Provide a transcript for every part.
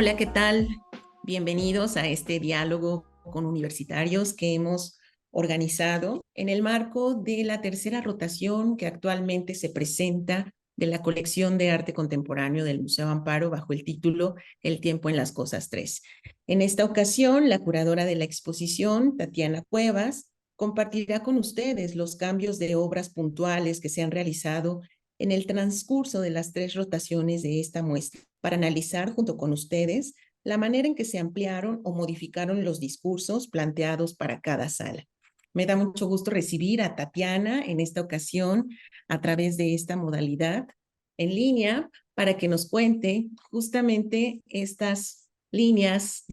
Hola, ¿qué tal? Bienvenidos a este diálogo con universitarios que hemos organizado en el marco de la tercera rotación que actualmente se presenta de la colección de arte contemporáneo del Museo Amparo bajo el título El tiempo en las cosas 3. En esta ocasión, la curadora de la exposición, Tatiana Cuevas, compartirá con ustedes los cambios de obras puntuales que se han realizado en el transcurso de las tres rotaciones de esta muestra para analizar junto con ustedes la manera en que se ampliaron o modificaron los discursos planteados para cada sala. Me da mucho gusto recibir a Tatiana en esta ocasión a través de esta modalidad en línea para que nos cuente justamente estas líneas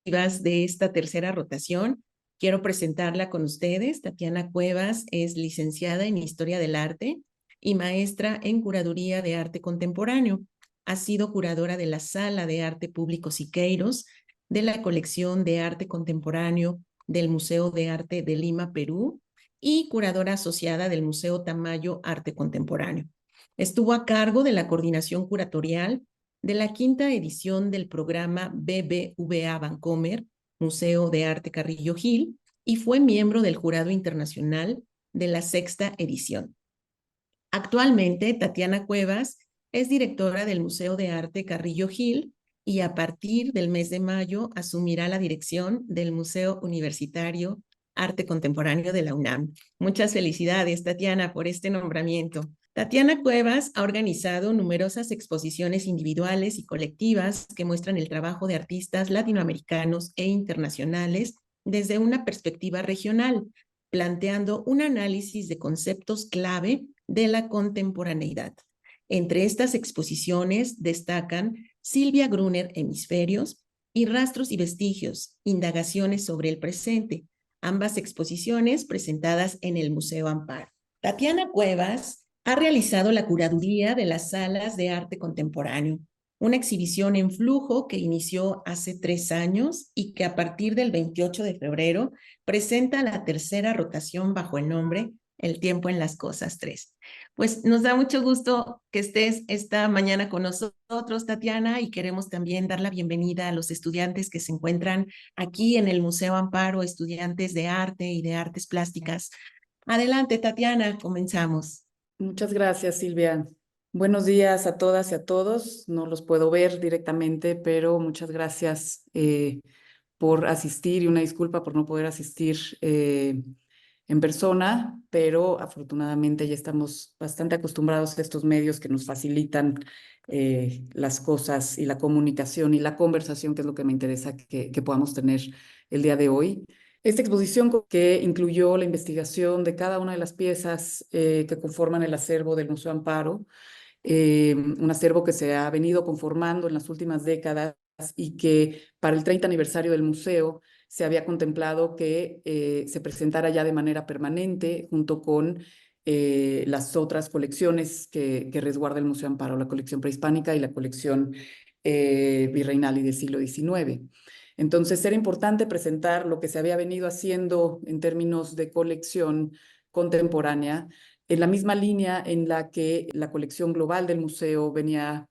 de esta tercera rotación. Quiero presentarla con ustedes. Tatiana Cuevas es licenciada en Historia del Arte y maestra en Curaduría de Arte Contemporáneo. Ha sido curadora de la Sala de Arte Público Siqueiros, de la colección de arte contemporáneo del Museo de Arte de Lima, Perú, y curadora asociada del Museo Tamayo Arte Contemporáneo. Estuvo a cargo de la coordinación curatorial de la quinta edición del programa BBVA Vancomer, Museo de Arte Carrillo Gil, y fue miembro del jurado internacional de la sexta edición. Actualmente, Tatiana Cuevas es directora del Museo de Arte Carrillo Gil y a partir del mes de mayo asumirá la dirección del Museo Universitario Arte Contemporáneo de la UNAM. Muchas felicidades, Tatiana, por este nombramiento. Tatiana Cuevas ha organizado numerosas exposiciones individuales y colectivas que muestran el trabajo de artistas latinoamericanos e internacionales desde una perspectiva regional, planteando un análisis de conceptos clave de la contemporaneidad. Entre estas exposiciones destacan Silvia Gruner, Hemisferios, y Rastros y Vestigios, Indagaciones sobre el Presente, ambas exposiciones presentadas en el Museo Amparo. Tatiana Cuevas ha realizado la curaduría de las salas de arte contemporáneo, una exhibición en flujo que inició hace 3 años y que a partir del 28 de febrero presenta la tercera rotación bajo el nombre El tiempo en las cosas 3. Pues nos da mucho gusto que estés esta mañana con nosotros, Tatiana, y queremos también dar la bienvenida a los estudiantes que se encuentran aquí en el Museo Amparo, estudiantes de arte y de artes plásticas. Adelante, Tatiana, comenzamos. Muchas gracias, Silvia. Buenos días a todas y a todos. No los puedo ver directamente, pero muchas gracias por asistir y una disculpa por no poder asistir en persona, pero afortunadamente ya estamos bastante acostumbrados a estos medios que nos facilitan las cosas y la comunicación y la conversación, que es lo que me interesa que podamos tener el día de hoy. Esta exposición que incluyó la investigación de cada una de las piezas que conforman el acervo del Museo Amparo, un acervo que se ha venido conformando en las últimas décadas y que para el 30 aniversario del museo se había contemplado que se presentara ya de manera permanente junto con las otras colecciones que resguarda el Museo Amparo, la colección prehispánica y la colección virreinal y del siglo XIX. Entonces era importante presentar lo que se había venido haciendo en términos de colección contemporánea, en la misma línea en la que la colección global del museo venía,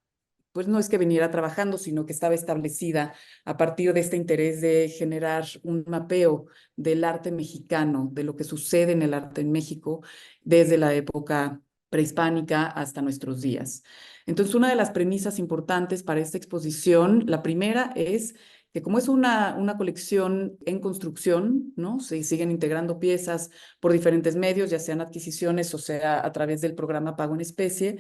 pues no es que viniera trabajando, sino que estaba establecida a partir de este interés de generar un mapeo del arte mexicano, de lo que sucede en el arte en México desde la época prehispánica hasta nuestros días. Entonces, una de las premisas importantes para esta exposición, la primera es que como es una colección en construcción, ¿no? Se siguen integrando piezas por diferentes medios, ya sean adquisiciones o sea a través del programa Pago en Especie,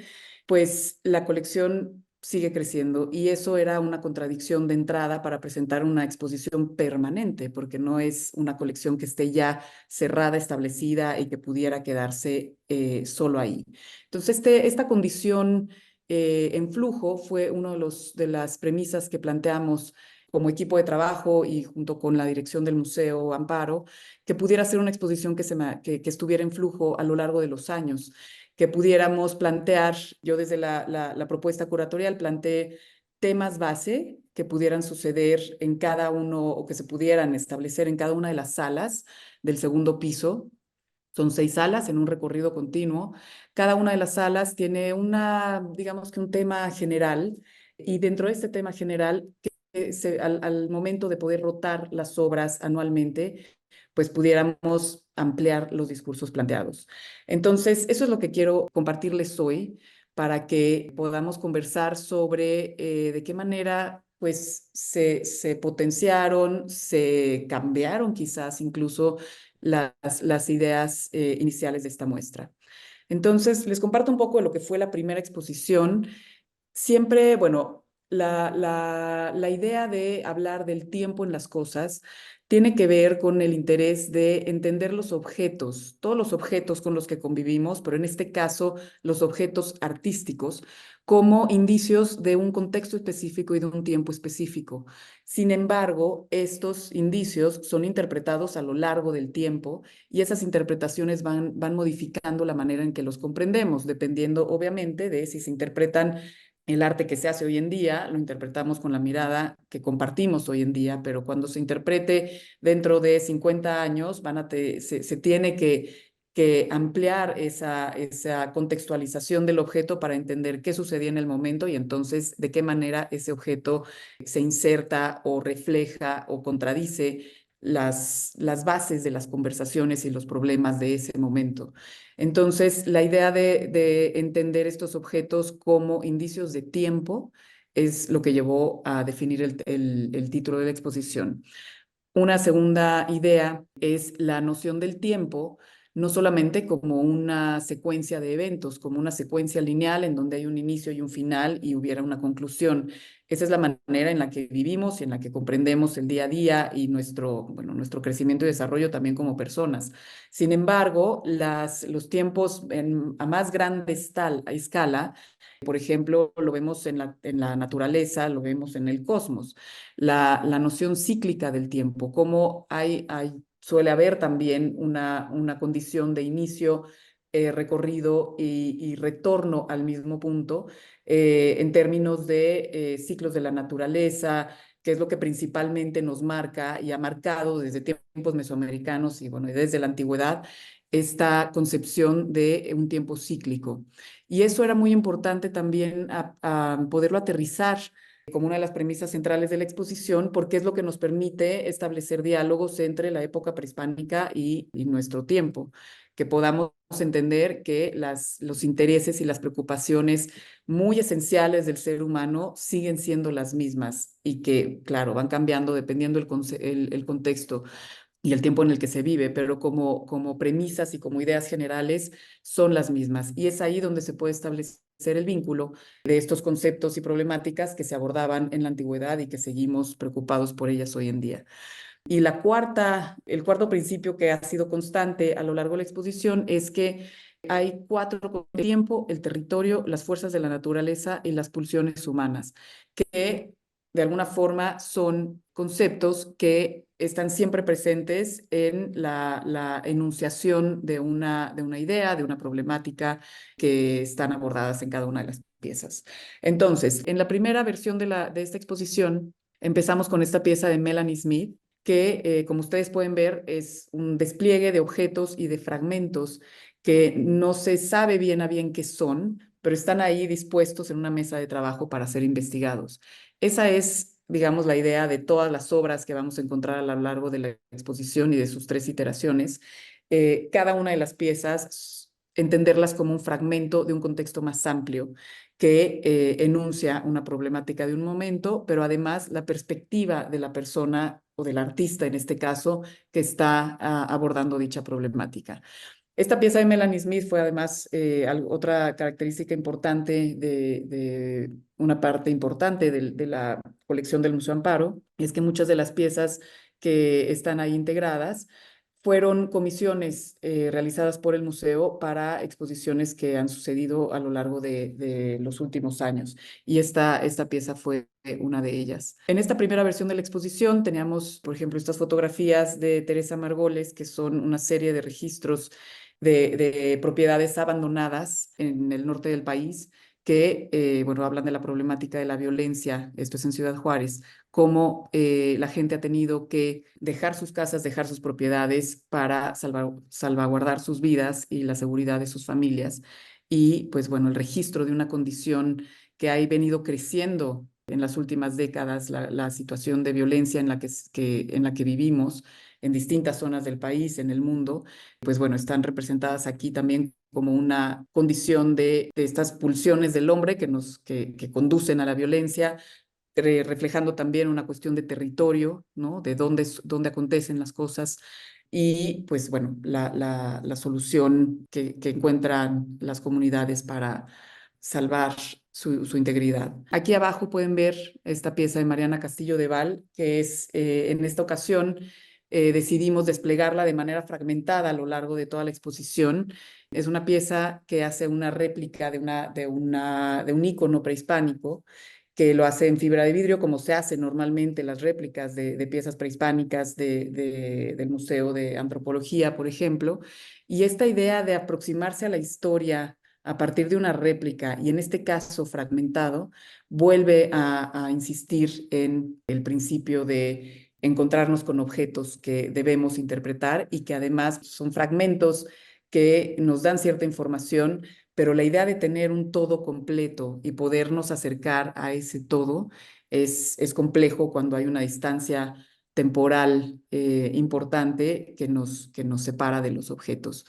pues la colección sigue creciendo y eso era una contradicción de entrada para presentar una exposición permanente, porque no es una colección que esté ya cerrada, establecida y que pudiera quedarse solo ahí. Entonces, esta condición en flujo fue una de las premisas que planteamos como equipo de trabajo y junto con la dirección del Museo Amparo, que pudiera ser una exposición que estuviera en flujo a lo largo de los años, que pudiéramos plantear, yo desde la propuesta curatorial planteé temas base que pudieran suceder en cada uno o que se pudieran establecer en cada una de las salas del segundo piso. Son 6 salas en un recorrido continuo. Cada una de las salas tiene digamos que un tema general, y dentro de este tema general al momento de poder rotar las obras anualmente, pues pudiéramos ampliar los discursos planteados. Entonces, eso es lo que quiero compartirles hoy para que podamos conversar sobre de qué manera pues se potenciaron, se cambiaron quizás incluso las ideas iniciales de esta muestra. Entonces, les comparto un poco de lo que fue la primera exposición. Siempre, bueno, la idea de hablar del tiempo en las cosas tiene que ver con el interés de entender los objetos, todos los objetos con los que convivimos, pero en este caso los objetos artísticos, como indicios de un contexto específico y de un tiempo específico. Sin embargo, estos indicios son interpretados a lo largo del tiempo y esas interpretaciones van modificando la manera en que los comprendemos, dependiendo obviamente de si se interpretan el arte que se hace hoy en día, lo interpretamos con la mirada que compartimos hoy en día, pero cuando se interprete dentro de 50 años, se tiene que ampliar esa contextualización del objeto para entender qué sucedía en el momento y entonces de qué manera ese objeto se inserta o refleja o contradice las bases de las conversaciones y los problemas de ese momento. Entonces, la idea de entender estos objetos como indicios de tiempo es lo que llevó a definir el título de la exposición. Una segunda idea es la noción del tiempo, no solamente como una secuencia de eventos, como una secuencia lineal en donde hay un inicio y un final y hubiera una conclusión. Esa es la manera en la que vivimos y en la que comprendemos el día a día y nuestro crecimiento y desarrollo también como personas. Sin embargo, los tiempos a más grande escala, por ejemplo, lo vemos en la naturaleza, lo vemos en el cosmos la noción cíclica del tiempo, cómo suele haber también una condición de inicio, recorrido y retorno al mismo punto en términos de ciclos de la naturaleza, que es lo que principalmente nos marca y ha marcado desde tiempos mesoamericanos y bueno, desde la antigüedad, esta concepción de un tiempo cíclico. Y eso era muy importante también a poderlo aterrizar como una de las premisas centrales de la exposición, porque es lo que nos permite establecer diálogos entre la época prehispánica y nuestro tiempo, que podamos entender que los intereses y las preocupaciones muy esenciales del ser humano siguen siendo las mismas y que, claro, van cambiando dependiendo el contexto y el tiempo en el que se vive, pero como premisas y como ideas generales son las mismas. Y es ahí donde se puede establecer el vínculo de estos conceptos y problemáticas que se abordaban en la antigüedad y que seguimos preocupados por ellas hoy en día. Y el cuarto principio que ha sido constante a lo largo de la exposición es que hay cuatro: el tiempo, el territorio, las fuerzas de la naturaleza y las pulsiones humanas, que de alguna forma son conceptos que están siempre presentes en la enunciación de una idea, de una problemática que están abordadas en cada una de las piezas. Entonces, en la primera versión de esta exposición, empezamos con esta pieza de Melanie Smith, que, como ustedes pueden ver, es un despliegue de objetos y de fragmentos que no se sabe bien a bien qué son, pero están ahí dispuestos en una mesa de trabajo para ser investigados. Esa es, digamos, la idea de todas las obras que vamos a encontrar a lo largo de la exposición y de sus tres iteraciones. Cada una de las piezas, entenderlas como un fragmento de un contexto más amplio que enuncia una problemática de un momento, pero además la perspectiva de la persona o del artista, en este caso, que está abordando dicha problemática. Esta pieza de Melanie Smith fue además otra característica importante de una parte importante de la colección del Museo Amparo, es que muchas de las piezas que están ahí integradas fueron comisiones realizadas por el museo para exposiciones que han sucedido a lo largo de los últimos años. Y esta pieza fue una de ellas. En esta primera versión de la exposición teníamos, por ejemplo, estas fotografías de Teresa Margoles, que son una serie de registros de propiedades abandonadas en el norte del país que, bueno, hablan de la problemática de la violencia, esto es en Ciudad Juárez, cómo la gente ha tenido que dejar sus casas, dejar sus propiedades para salvaguardar sus vidas y la seguridad de sus familias. Y pues bueno, el registro de una condición que ha venido creciendo en las últimas décadas la situación de violencia en la que vivimos en distintas zonas del país, en el mundo, pues bueno, están representadas aquí también como una condición de estas pulsiones del hombre que conducen a la violencia, reflejando también una cuestión de territorio, ¿no? De dónde acontecen las cosas y pues bueno, la solución que encuentran las comunidades para salvar su integridad. Aquí abajo pueden ver esta pieza de Mariana Castillo de Val, que es en esta ocasión decidimos desplegarla de manera fragmentada a lo largo de toda la exposición. Es una pieza que hace una réplica de un ícono prehispánico que lo hace en fibra de vidrio, como se hace normalmente las réplicas de piezas prehispánicas del Museo de Antropología, por ejemplo. Y esta idea de aproximarse a la historia a partir de una réplica, y en este caso fragmentado, vuelve a insistir en el principio de encontrarnos con objetos que debemos interpretar y que además son fragmentos que nos dan cierta información, pero la idea de tener un todo completo y podernos acercar a ese todo es complejo cuando hay una distancia temporal importante que nos separa de los objetos.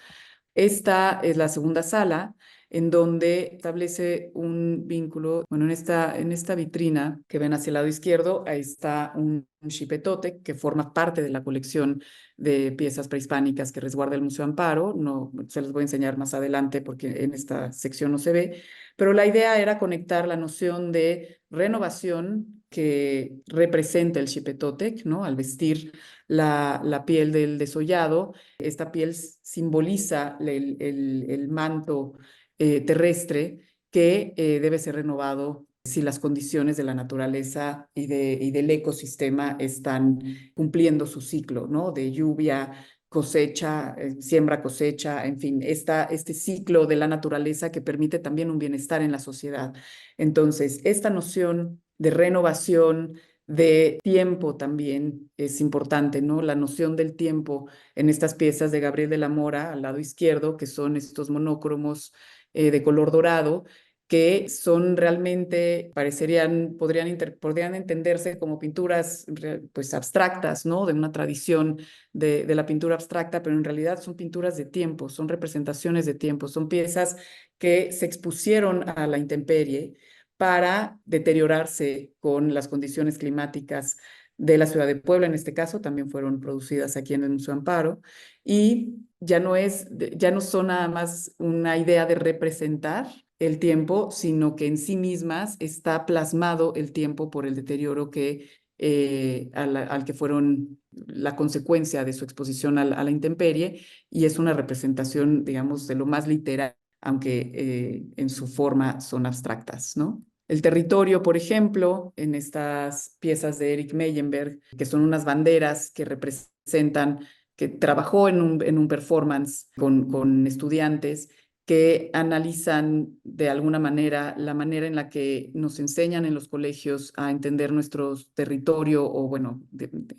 Esta es la segunda sala en donde establece un vínculo. Bueno, en esta vitrina que ven hacia el lado izquierdo, ahí está un xipetote que forma parte de la colección de piezas prehispánicas que resguarda el Museo Amparo. No se los voy a enseñar más adelante porque en esta sección no se ve, pero la idea era conectar la noción de renovación que representa el xipetotec, ¿no? Al vestir la piel del desollado, esta piel simboliza el manto terrestre que debe ser renovado si las condiciones de la naturaleza y del ecosistema están cumpliendo su ciclo, ¿no? De lluvia, cosecha, siembra, cosecha, en fin, este ciclo de la naturaleza que permite también un bienestar en la sociedad. Entonces, esta noción de renovación, de tiempo también es importante, ¿no? La noción del tiempo en estas piezas de Gabriel de la Mora, al lado izquierdo, que son estos monócromos de color dorado, que son realmente, podrían entenderse como pinturas pues abstractas, ¿no? De una tradición de la pintura abstracta, pero en realidad son pinturas de tiempo, son representaciones de tiempo, son piezas que se expusieron a la intemperie para deteriorarse con las condiciones climáticas de la ciudad de Puebla, en este caso, también fueron producidas aquí en el Museo Amparo, y ya no son nada más una idea de representar el tiempo, sino que en sí mismas está plasmado el tiempo por el deterioro al que fueron la consecuencia de su exposición a la intemperie, y es una representación, digamos, de lo más literal, aunque en su forma son abstractas, ¿no? El territorio, por ejemplo, en estas piezas de Eric Meyenberg, que son unas banderas que representan, que trabajó en un performance con estudiantes que analizan de alguna manera la manera en la que nos enseñan en los colegios a entender nuestro territorio o, bueno,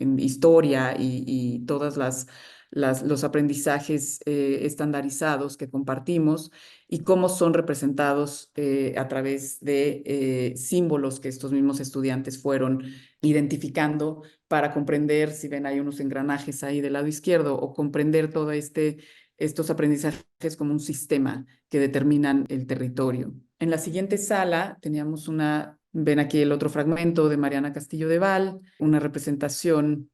en historia y todas los aprendizajes estandarizados que compartimos y cómo son representados a través de símbolos que estos mismos estudiantes fueron identificando para comprender, si ven hay unos engranajes ahí del lado izquierdo, o comprender todo estos aprendizajes como un sistema que determinan el territorio. En la siguiente sala teníamos ven aquí el otro fragmento de Mariana Castillo de Val, una representación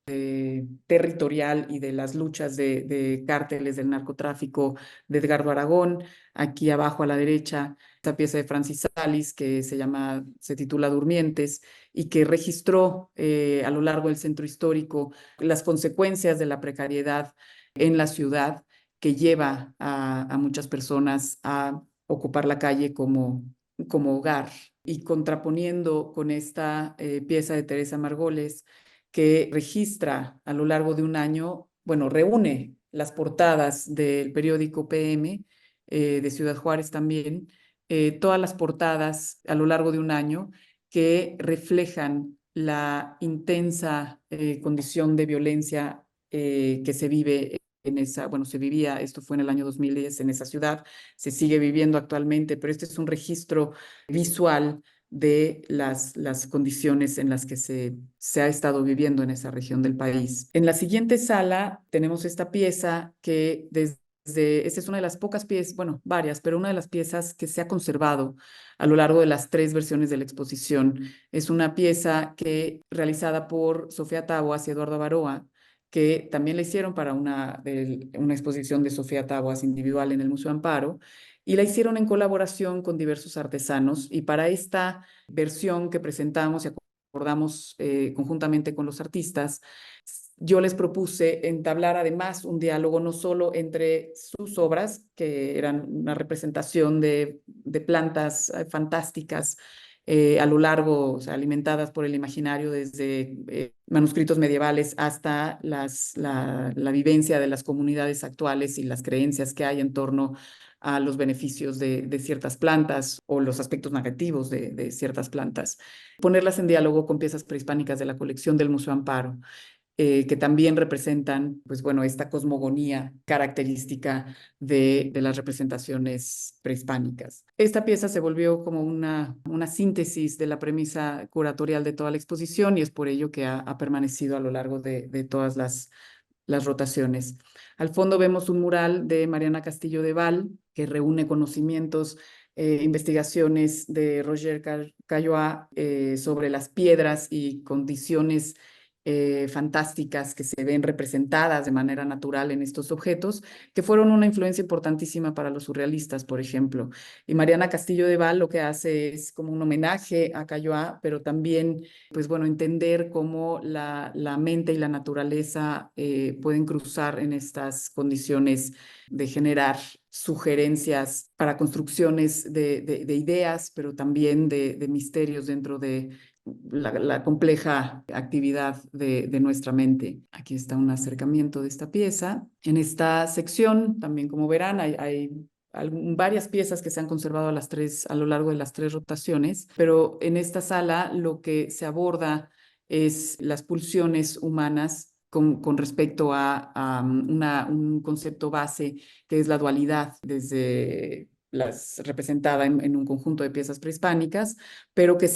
territorial y de las luchas de cárteles del narcotráfico de Edgardo Aragón. Aquí abajo a la derecha, esta pieza de Francis Salis que se titula Durmientes y que registró a lo largo del centro histórico las consecuencias de la precariedad en la ciudad que lleva a muchas personas a ocupar la calle como hogar. Y contraponiendo con esta pieza de Teresa Margoles, que registra a lo largo de un año, bueno, reúne las portadas del periódico PM de Ciudad Juárez también, todas las portadas a lo largo de un año que reflejan la intensa condición de violencia que se vive se vivía, esto fue en el año 2010 en esa ciudad, se sigue viviendo actualmente, pero este es un registro visual de las condiciones en las que se ha estado viviendo en esa región del país. En la siguiente sala tenemos esta pieza que esta es una de las pocas piezas, bueno, varias, pero una de las piezas que se ha conservado a lo largo de las 3 versiones de la exposición. Es una pieza realizada por Sofía Taboas y Eduardo Baroa, que también la hicieron para una exposición de Sofía Taboas individual en el Museo Amparo, y la hicieron en colaboración con diversos artesanos. Y para esta versión que presentamos y acordamos conjuntamente con los artistas, yo les propuse entablar además un diálogo no solo entre sus obras, que eran una representación de plantas fantásticas a lo largo, o sea, alimentadas por el imaginario desde manuscritos medievales hasta la vivencia de las comunidades actuales y las creencias que hay en torno a los beneficios de ciertas plantas o los aspectos negativos de ciertas plantas. Ponerlas en diálogo con piezas prehispánicas de la colección del Museo Amparo, que también representan, pues bueno, esta cosmogonía característica de las representaciones prehispánicas. Esta pieza se volvió como una síntesis de la premisa curatorial de toda la exposición, y es por ello que ha permanecido a lo largo de todas las rotaciones. Al fondo vemos un mural de Mariana Castillo de Val, que reúne conocimientos, investigaciones de Roger Caillois sobre las piedras y condiciones fantásticas que se ven representadas de manera natural en estos objetos, que fueron una influencia importantísima para los surrealistas, por ejemplo. Y Mariana Castillo de Val lo que hace es como un homenaje a Caillois, pero también, pues bueno, entender cómo la mente y la naturaleza pueden cruzar en estas condiciones de generar sugerencias para construcciones de ideas, pero también de misterios dentro de la compleja actividad de nuestra mente. Aquí está un acercamiento de esta pieza. En esta sección, también como verán, hay varias piezas que se han conservado a lo largo de las 3 rotaciones, pero en esta sala lo que se aborda es las pulsiones humanas con respecto a un concepto base que es la dualidad, desde representada en un conjunto de piezas prehispánicas, pero que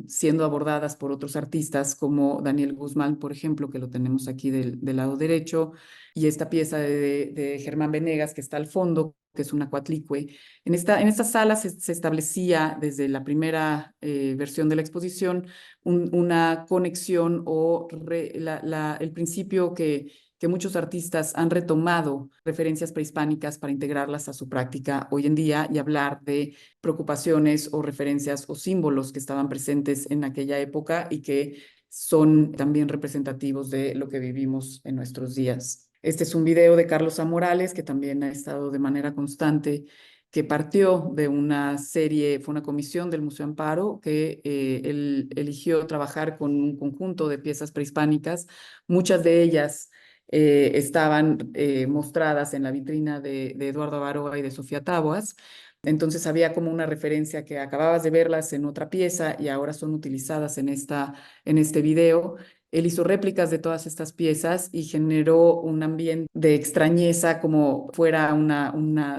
siendo abordadas por otros artistas como Daniel Guzmán, por ejemplo, que lo tenemos aquí del lado derecho, y esta pieza de Germán Venegas que está al fondo, que es una cuatlicue. En esta sala se establecía desde la primera versión de la exposición una conexión o el principio que muchos artistas han retomado referencias prehispánicas para integrarlas a su práctica hoy en día y hablar de preocupaciones o referencias o símbolos que estaban presentes en aquella época y que son también representativos de lo que vivimos en nuestros días. Este es un video de Carlos A. Morales, que también ha estado de manera constante, que partió de una serie, fue una comisión del Museo Amparo, que él eligió trabajar con un conjunto de piezas prehispánicas. Muchas de ellas estaban mostradas en la vitrina de Eduardo Baroa y de Sofía Taboas. Entonces había como una referencia que acababas de verlas en otra pieza y ahora son utilizadas en este video. Él hizo réplicas de todas estas piezas y generó un ambiente de extrañeza, como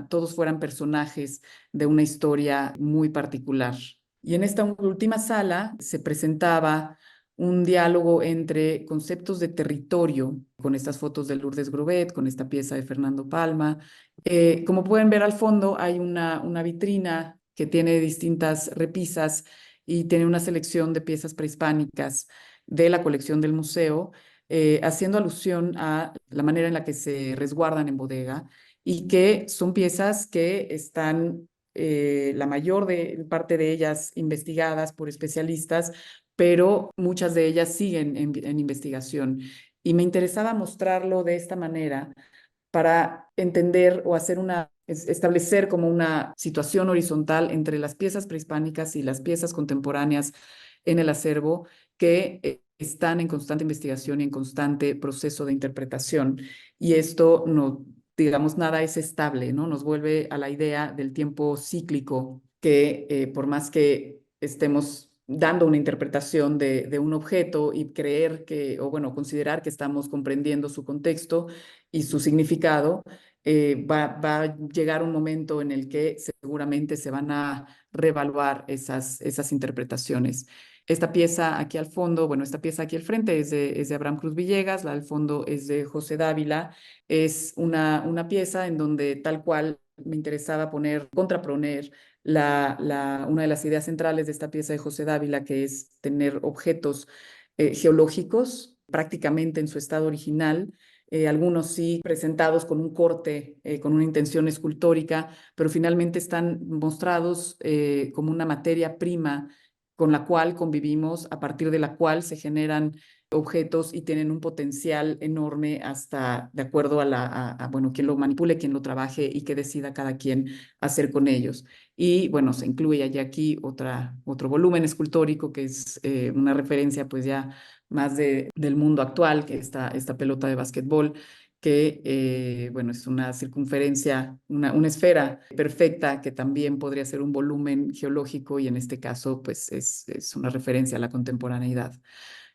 todos fueran personajes de una historia muy particular. Y en esta última sala se presentaba un diálogo entre conceptos de territorio, con estas fotos de Lourdes Grobet, con esta pieza de Fernando Palma. Como pueden ver al fondo, hay una vitrina que tiene distintas repisas y tiene una selección de piezas prehispánicas de la colección del museo, haciendo alusión a la manera en la que se resguardan en bodega, y que son piezas que están, la mayor parte de ellas, investigadas por especialistas, pero muchas de ellas siguen en investigación. Y me interesaba mostrarlo de esta manera para entender o establecer como una situación horizontal entre las piezas prehispánicas y las piezas contemporáneas en el acervo, que están en constante investigación y en constante proceso de interpretación. Y esto no, digamos, nada es estable, ¿no? Nos vuelve a la idea del tiempo cíclico, que por más que estemos dando una interpretación de un objeto y creer o bueno, considerar que estamos comprendiendo su contexto y su significado, va a llegar un momento en el que seguramente se van a reevaluar esas interpretaciones. Esta pieza aquí al fondo, bueno, esta pieza aquí al frente es de Abraham Cruz Villegas, la al fondo es de José Dávila. Es una pieza en donde tal cual me interesaba contraponer una de las ideas centrales de esta pieza de José Dávila, que es tener objetos geológicos prácticamente en su estado original, algunos sí presentados con un corte, con una intención escultórica, pero finalmente están mostrados como una materia prima con la cual convivimos, a partir de la cual se generan objetos y tienen un potencial enorme hasta de acuerdo bueno, quien lo manipule, quien lo trabaje y que decida cada quien hacer con ellos. Y bueno, se incluye allá aquí otro volumen escultórico que es una referencia pues ya más del mundo actual, que esta pelota de básquetbol, que bueno, es una circunferencia, una esfera perfecta que también podría ser un volumen geológico y en este caso pues es una referencia a la contemporaneidad.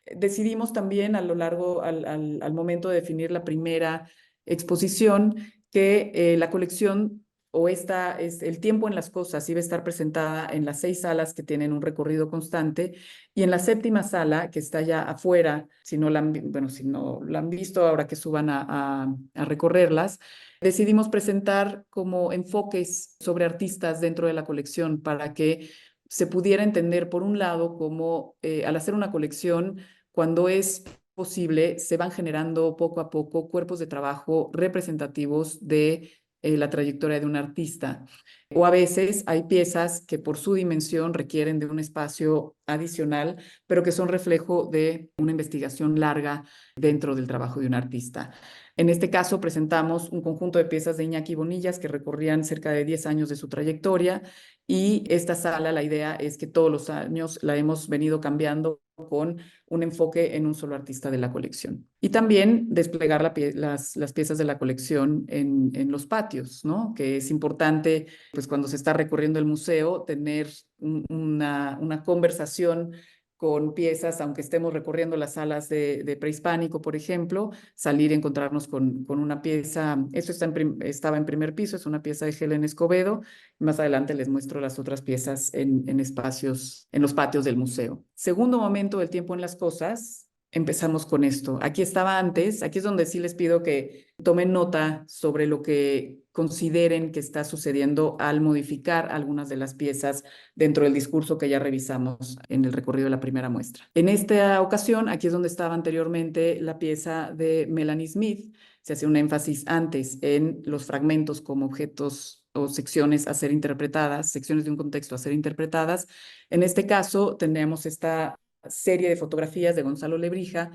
Decidimos también a lo largo, al momento de definir la primera exposición, que la colección o el tiempo en las cosas iba a estar presentada en las 6 salas que tienen un recorrido constante y en la séptima sala, que está ya afuera, si no la bueno, si no la han visto, ahora que suban a recorrerlas, decidimos presentar como enfoques sobre artistas dentro de la colección para que se pudiera entender, por un lado, como al hacer una colección, cuando es posible, se van generando poco a poco cuerpos de trabajo representativos de la trayectoria de un artista. O a veces hay piezas que por su dimensión requieren de un espacio adicional, pero que son reflejo de una investigación larga dentro del trabajo de un artista. En este caso presentamos un conjunto de piezas de Iñaki Bonillas que recorrían cerca de 10 años de su trayectoria y esta sala, la idea es que todos los años la hemos venido cambiando con un enfoque en un solo artista de la colección. Y también desplegar las piezas de la colección en los patios, ¿no? Que es importante, pues cuando se está recorriendo el museo, tener una conversación con piezas, aunque estemos recorriendo las salas de prehispánico, por ejemplo, salir y encontrarnos con una pieza. Esto estaba en primer piso, es una pieza de Helen Escobedo. Más adelante les muestro las otras piezas en espacios, en los patios del museo. Segundo momento del tiempo en las cosas, empezamos con esto. Aquí estaba antes, aquí es donde sí les pido que tomen nota sobre lo que consideren que está sucediendo al modificar algunas de las piezas dentro del discurso que ya revisamos en el recorrido de la primera muestra. En esta ocasión, aquí es donde estaba anteriormente la pieza de Melanie Smith. Se hace un énfasis antes en los fragmentos como objetos o secciones a ser interpretadas, secciones de un contexto a ser interpretadas. En este caso, tenemos esta serie de fotografías de Gonzalo Lebrija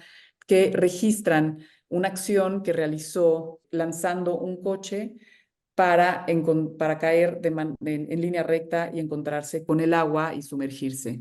que registran una acción que realizó lanzando un coche para caer en línea recta y encontrarse con el agua y sumergirse.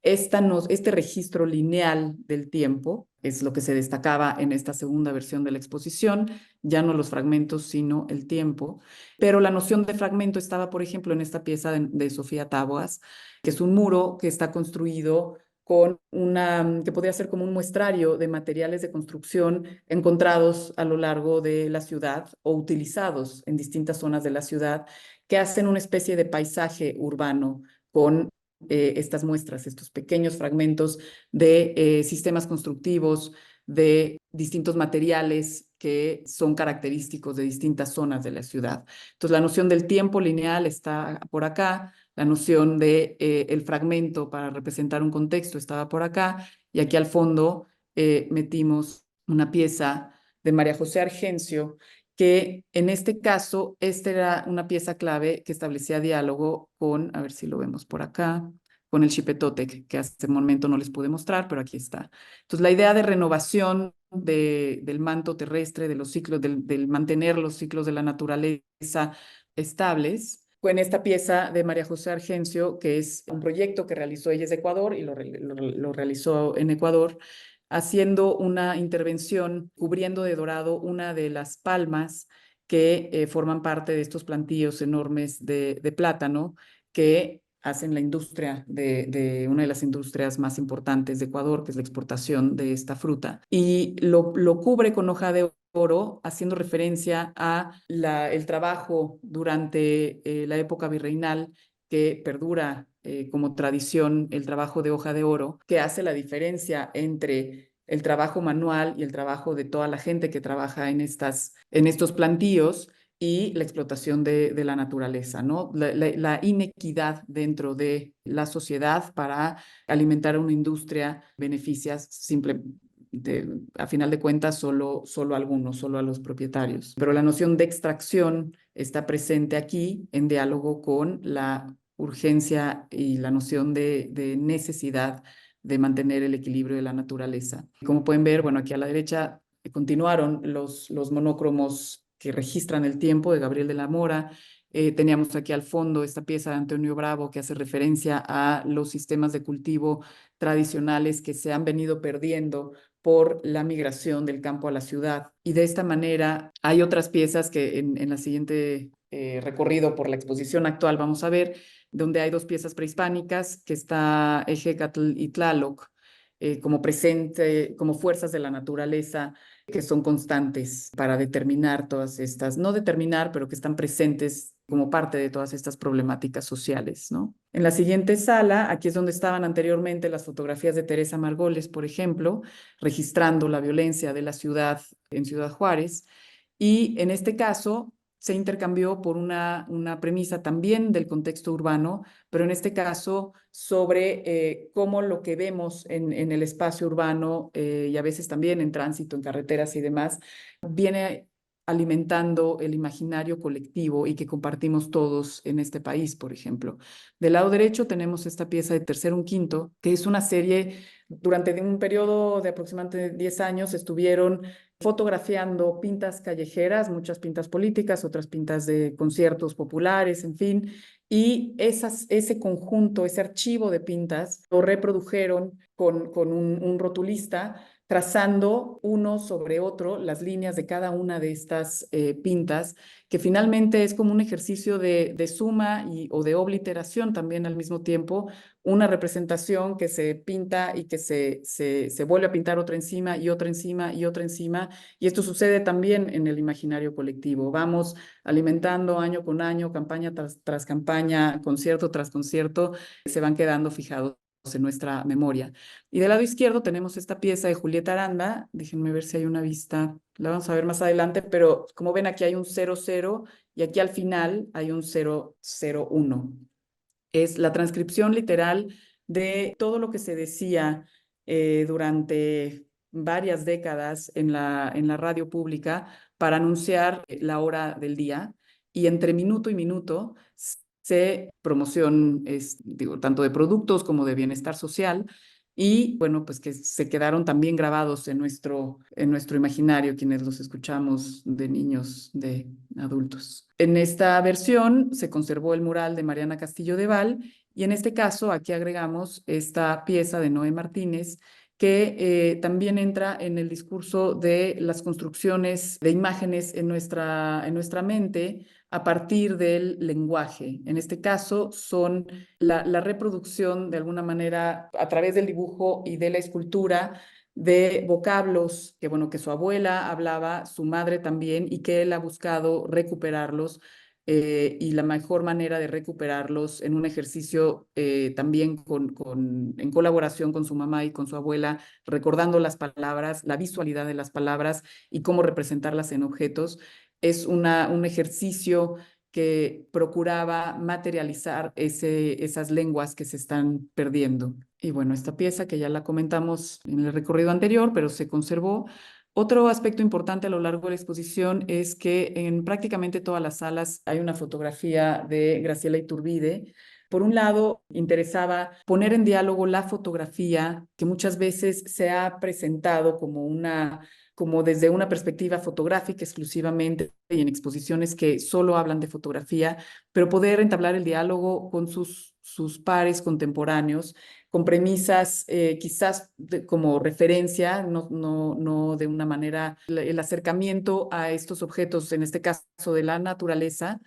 Este registro lineal del tiempo es lo que se destacaba en esta segunda versión de la exposición, ya no los fragmentos, sino el tiempo. Pero la noción de fragmento estaba, por ejemplo, en esta pieza de Sofía Taboas, que es un muro que está construido que podría ser como un muestrario de materiales de construcción encontrados a lo largo de la ciudad o utilizados en distintas zonas de la ciudad, que hacen una especie de paisaje urbano con estas muestras, estos pequeños fragmentos de sistemas constructivos, de distintos materiales que son característicos de distintas zonas de la ciudad. Entonces, la noción del tiempo lineal está por acá, la noción de el fragmento para representar un contexto estaba por acá, y aquí al fondo metimos una pieza de María José Argencio, que en este caso, esta era una pieza clave que establecía diálogo con, a ver si lo vemos por acá, con el Xipetotec, que hasta el momento no les pude mostrar, pero aquí está. Entonces, la idea de renovación del manto terrestre, de los ciclos, del mantener los ciclos de la naturaleza estables, fue en esta pieza de María José Argencio, que es un proyecto que realizó ella, es de Ecuador y lo realizó en Ecuador, haciendo una intervención cubriendo de dorado una de las palmas que forman parte de estos plantíos enormes de plátano que hacen la industria de una de las industrias más importantes de Ecuador, que es la exportación de esta fruta. Y lo cubre con hoja de oro, haciendo referencia a el trabajo durante la época virreinal que perdura como tradición, el trabajo de hoja de oro, que hace la diferencia entre el trabajo manual y el trabajo de toda la gente que trabaja en estos plantíos y la explotación de la naturaleza, ¿no? La inequidad dentro de la sociedad para alimentar a una industria beneficia a final de cuentas solo a algunos, solo a los propietarios. Pero la noción de extracción está presente aquí en diálogo con la urgencia y la noción de necesidad de mantener el equilibrio de la naturaleza. Como pueden ver, bueno, aquí a la derecha continuaron los monócromos que registran el tiempo de Gabriel de la Mora. Teníamos aquí al fondo esta pieza de Antonio Bravo que hace referencia a los sistemas de cultivo tradicionales que se han venido perdiendo por la migración del campo a la ciudad. Y de esta manera hay otras piezas que en la siguiente recorrido por la exposición actual vamos a ver, donde hay dos piezas prehispánicas, que está Ejecatl y Tlaloc, como fuerzas de la naturaleza que son constantes para determinar todas estas, no determinar, pero que están presentes como parte de todas estas problemáticas sociales, ¿no? En la siguiente sala, aquí es donde estaban anteriormente las fotografías de Teresa Margoles, por ejemplo, registrando la violencia de la ciudad en Ciudad Juárez, y en este caso se intercambió por una premisa también del contexto urbano, pero en este caso sobre cómo lo que vemos en el espacio urbano y a veces también en tránsito, en carreteras y demás, viene alimentando el imaginario colectivo y que compartimos todos en este país, por ejemplo. Del lado derecho tenemos esta pieza de Tercero un Quinto, que es una serie, durante un periodo de aproximadamente 10 años estuvieron fotografiando pintas callejeras, muchas pintas políticas, otras pintas de conciertos populares, en fin, y ese conjunto, ese archivo de pintas, lo reprodujeron con un rotulista, trazando uno sobre otro las líneas de cada una de estas pintas, que finalmente es como un ejercicio de suma o de obliteración también al mismo tiempo, una representación que se pinta y que se vuelve a pintar otra encima y otra encima y otra encima, y esto sucede también en el imaginario colectivo. Vamos alimentando año con año, campaña tras campaña, concierto tras concierto, se van quedando fijados en nuestra memoria. Y del lado izquierdo tenemos esta pieza de Julieta Aranda, déjenme ver si hay una vista, la vamos a ver más adelante, pero como ven aquí hay un 00 y aquí al final hay un 001. Es la transcripción literal de todo lo que se decía durante varias décadas en la radio pública para anunciar la hora del día, y entre minuto y minuto se promoción, digo, tanto de productos como de bienestar social, y bueno, pues que se quedaron también grabados en nuestro imaginario, quienes los escuchamos de niños, de adultos. En esta versión se conservó el mural de Mariana Castillo de Val, y en este caso aquí agregamos esta pieza de Noé Martínez, que también entra en el discurso de las construcciones de imágenes en nuestra mente a partir del lenguaje. En este caso son la reproducción de alguna manera a través del dibujo y de la escultura de vocablos que, bueno, que su abuela hablaba, su madre también, y que él ha buscado recuperarlos, y la mejor manera de recuperarlos en un ejercicio también en colaboración con su mamá y con su abuela, recordando las palabras, la visualidad de las palabras y cómo representarlas en objetos. Es un ejercicio que procuraba materializar esas lenguas que se están perdiendo. Y bueno, esta pieza que ya la comentamos en el recorrido anterior, pero se conservó. Otro aspecto importante a lo largo de la exposición es que en prácticamente todas las salas hay una fotografía de Graciela Iturbide. Por un lado, interesaba poner en diálogo la fotografía, que muchas veces se ha presentado como desde una perspectiva fotográfica exclusivamente y en exposiciones que solo hablan de fotografía, pero poder entablar el diálogo con sus pares contemporáneos, con premisas quizás como referencia, no de una manera, el acercamiento a estos objetos, en este caso de la naturaleza,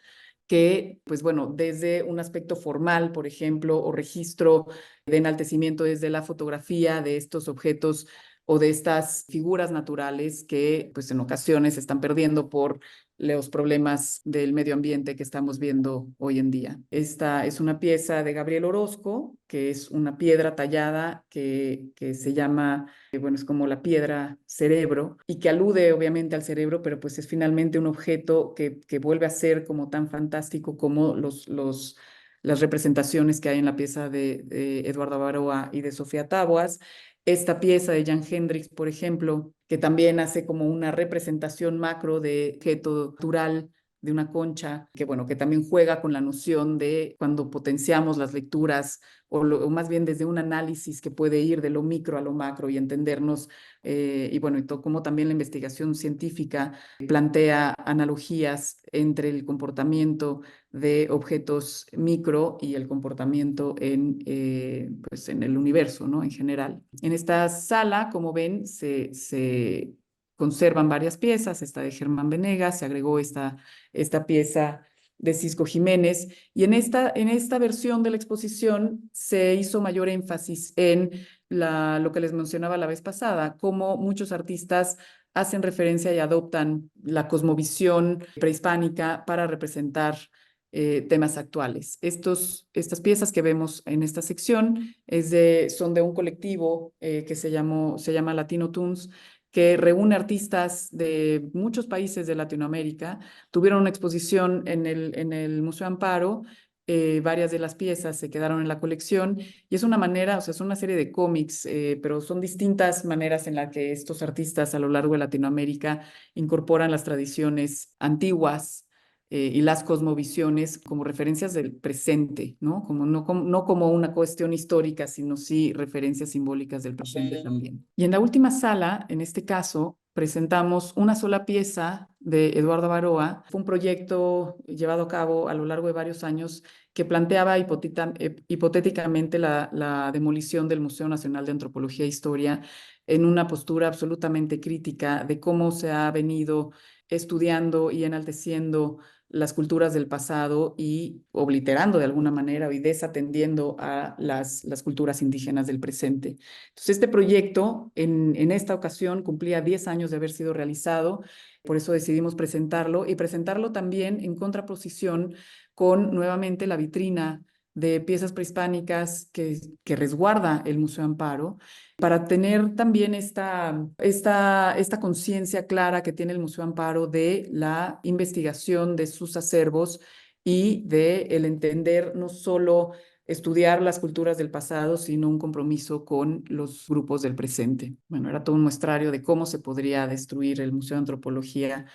que, pues bueno, desde un aspecto formal, por ejemplo, o registro de enaltecimiento desde la fotografía de estos objetos o de estas figuras naturales que pues en ocasiones se están perdiendo por los problemas del medio ambiente que estamos viendo hoy en día. Esta es una pieza de Gabriel Orozco, que es una piedra tallada que se llama, bueno, es como la piedra cerebro y que alude obviamente al cerebro, pero pues es finalmente un objeto que vuelve a ser como tan fantástico como las representaciones que hay en la pieza de Eduardo Baroa y de Sofía Taboas. Esta pieza de Jan Hendricks, por ejemplo, que también hace como una representación macro de objeto natural de una concha, que bueno, que también juega con la noción de cuando potenciamos las lecturas o más bien desde un análisis que puede ir de lo micro a lo macro y entendernos, y bueno, y como también la investigación científica plantea analogías entre el comportamiento de objetos micro y el comportamiento pues en el universo, ¿no? En general. En esta sala, como ven, se conservan varias piezas, esta de Germán Venegas, se agregó esta pieza de Cisco Jiménez, y en esta versión de la exposición se hizo mayor énfasis en lo que les mencionaba la vez pasada, cómo muchos artistas hacen referencia y adoptan la cosmovisión prehispánica para representar temas actuales. Estas piezas que vemos en esta sección son de un colectivo que se llama Latino Tunes, que reúne artistas de muchos países de Latinoamérica. Tuvieron una exposición en el Museo Amparo. Varias de las piezas se quedaron en la colección y es una manera, o sea, es una serie de cómics, pero son distintas maneras en las que estos artistas a lo largo de Latinoamérica incorporan las tradiciones antiguas y las cosmovisiones como referencias del presente, ¿no? No como una cuestión histórica, sino sí referencias simbólicas del presente también. Y en la última sala, en este caso, presentamos una sola pieza de Eduardo Baroa. Fue un proyecto llevado a cabo a lo largo de varios años que planteaba hipotéticamente la demolición del Museo Nacional de Antropología e Historia en una postura absolutamente crítica de cómo se ha venido estudiando y enalteciendo las culturas del pasado y obliterando de alguna manera y desatendiendo a las culturas indígenas del presente. Entonces, este proyecto en esta ocasión cumplía 10 años de haber sido realizado, por eso decidimos presentarlo y presentarlo también en contraposición con nuevamente la vitrina de piezas prehispánicas que resguarda el Museo Amparo, para tener también esta conciencia clara que tiene el Museo Amparo de la investigación de sus acervos y de el entender no solo estudiar las culturas del pasado, sino un compromiso con los grupos del presente. Bueno, era todo un muestrario de cómo se podría destruir el Museo de Antropología,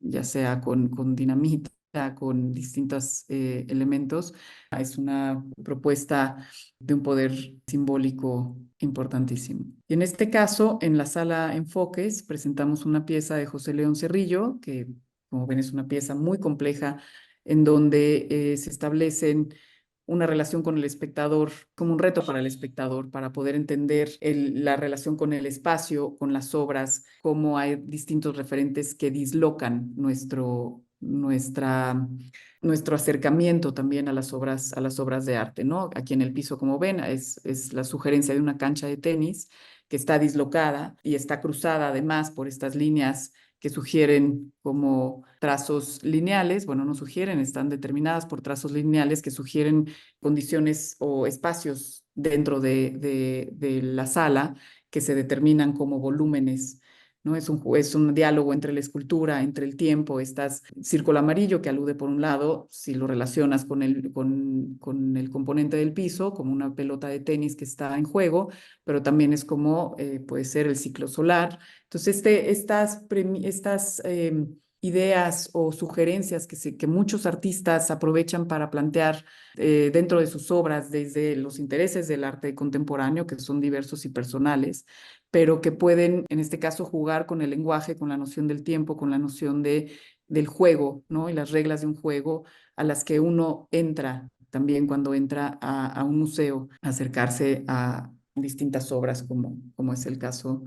ya sea con dinamita, con distintos elementos. Es una propuesta de un poder simbólico importantísimo. Y en este caso, en la sala Enfoques, presentamos una pieza de José León Cerrillo, que como ven es una pieza muy compleja, en donde se establecen una relación con el espectador, como un reto para el espectador, para poder entender la relación con el espacio, con las obras, cómo hay distintos referentes que dislocan nuestro acercamiento también a las obras de arte, ¿no? Aquí en el piso, como ven, es la sugerencia de una cancha de tenis que está dislocada y está cruzada además por estas líneas que sugieren como trazos lineales, bueno, no sugieren, están determinadas por trazos lineales que sugieren condiciones o espacios dentro de la sala que se determinan como volúmenes, ¿no? Es un diálogo entre la escultura, entre el tiempo, estás círculo amarillo que alude por un lado, si lo relacionas con el componente del piso, como una pelota de tenis que está en juego, pero también es como puede ser el ciclo solar. Entonces, estas ideas o sugerencias que muchos artistas aprovechan para plantear dentro de sus obras desde los intereses del arte contemporáneo, que son diversos y personales, pero que pueden, en este caso, jugar con el lenguaje, con la noción del tiempo, con la noción del juego, ¿no? Y las reglas de un juego a las que uno entra también cuando entra a un museo, acercarse a distintas obras, como es el caso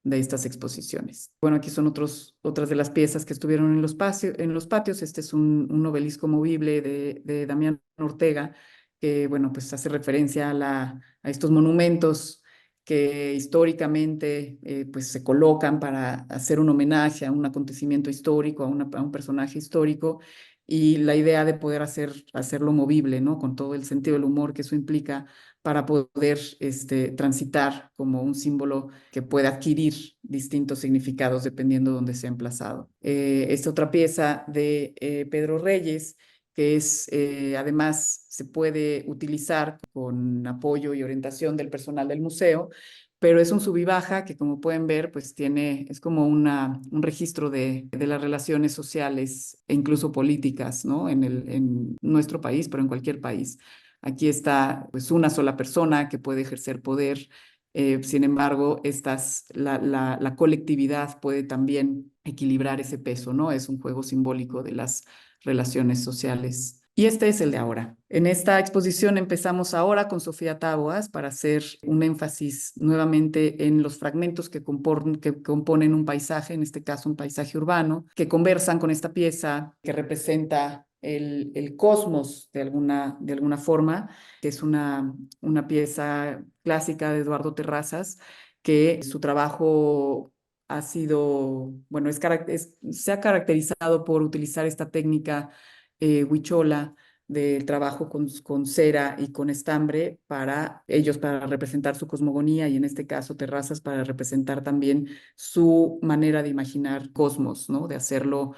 de estas exposiciones. Bueno, aquí son otras de las piezas que estuvieron en los patios. Este es un obelisco movible de Damián Ortega, que, bueno, pues hace referencia a estos monumentos que históricamente pues se colocan para hacer un homenaje a un acontecimiento histórico, a un personaje histórico, y la idea de poder hacerlo movible, ¿no? Con todo el sentido del humor que eso implica para poder transitar como un símbolo que puede adquirir distintos significados dependiendo de dónde sea emplazado. Esta otra pieza de Pedro Reyes, que además se puede utilizar con apoyo y orientación del personal del museo, pero es un sub y baja que, como pueden ver, pues es como un registro de las relaciones sociales e incluso políticas, ¿no? En nuestro país, pero en cualquier país. Aquí está pues una sola persona que puede ejercer poder. Sin embargo, la colectividad puede también equilibrar ese peso, ¿no? Es un juego simbólico de las relaciones sociales. Y este es el de ahora. En esta exposición empezamos ahora con Sofía Taboas para hacer un énfasis nuevamente en los fragmentos que componen un paisaje, en este caso un paisaje urbano, que conversan con esta pieza que representa el cosmos de alguna forma, que es una pieza clásica de Eduardo Terrazas, que su trabajo ha sido, bueno, se ha caracterizado por utilizar esta técnica huichola del trabajo con cera y con estambre para representar su cosmogonía y en este caso Terrazas para representar también su manera de imaginar cosmos, ¿no? De hacerlo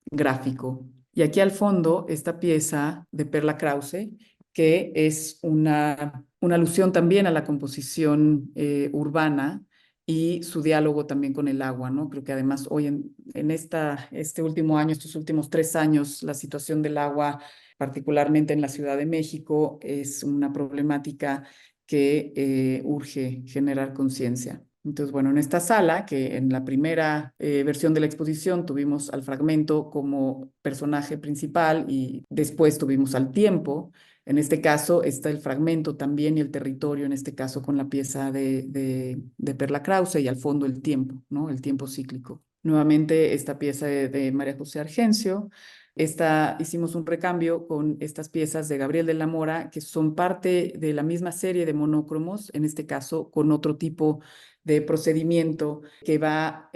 gráfico. Y aquí al fondo esta pieza de Perla Krause, que es una alusión también a la composición urbana y su diálogo también con el agua, ¿no? Creo que además hoy este último año, estos últimos 3 años, la situación del agua, particularmente en la Ciudad de México, es una problemática que urge generar conciencia. Entonces, bueno, en esta sala, que en la primera versión de la exposición tuvimos al fragmento como personaje principal y después tuvimos al tiempo, en este caso está el fragmento también y el territorio, en este caso con la pieza de Perla Krause y al fondo el tiempo, ¿no? El tiempo cíclico. Nuevamente esta pieza de María José Argencio. Hicimos un recambio con estas piezas de Gabriel de la Mora, que son parte de la misma serie de monócromos, en este caso con otro tipo de procedimiento que va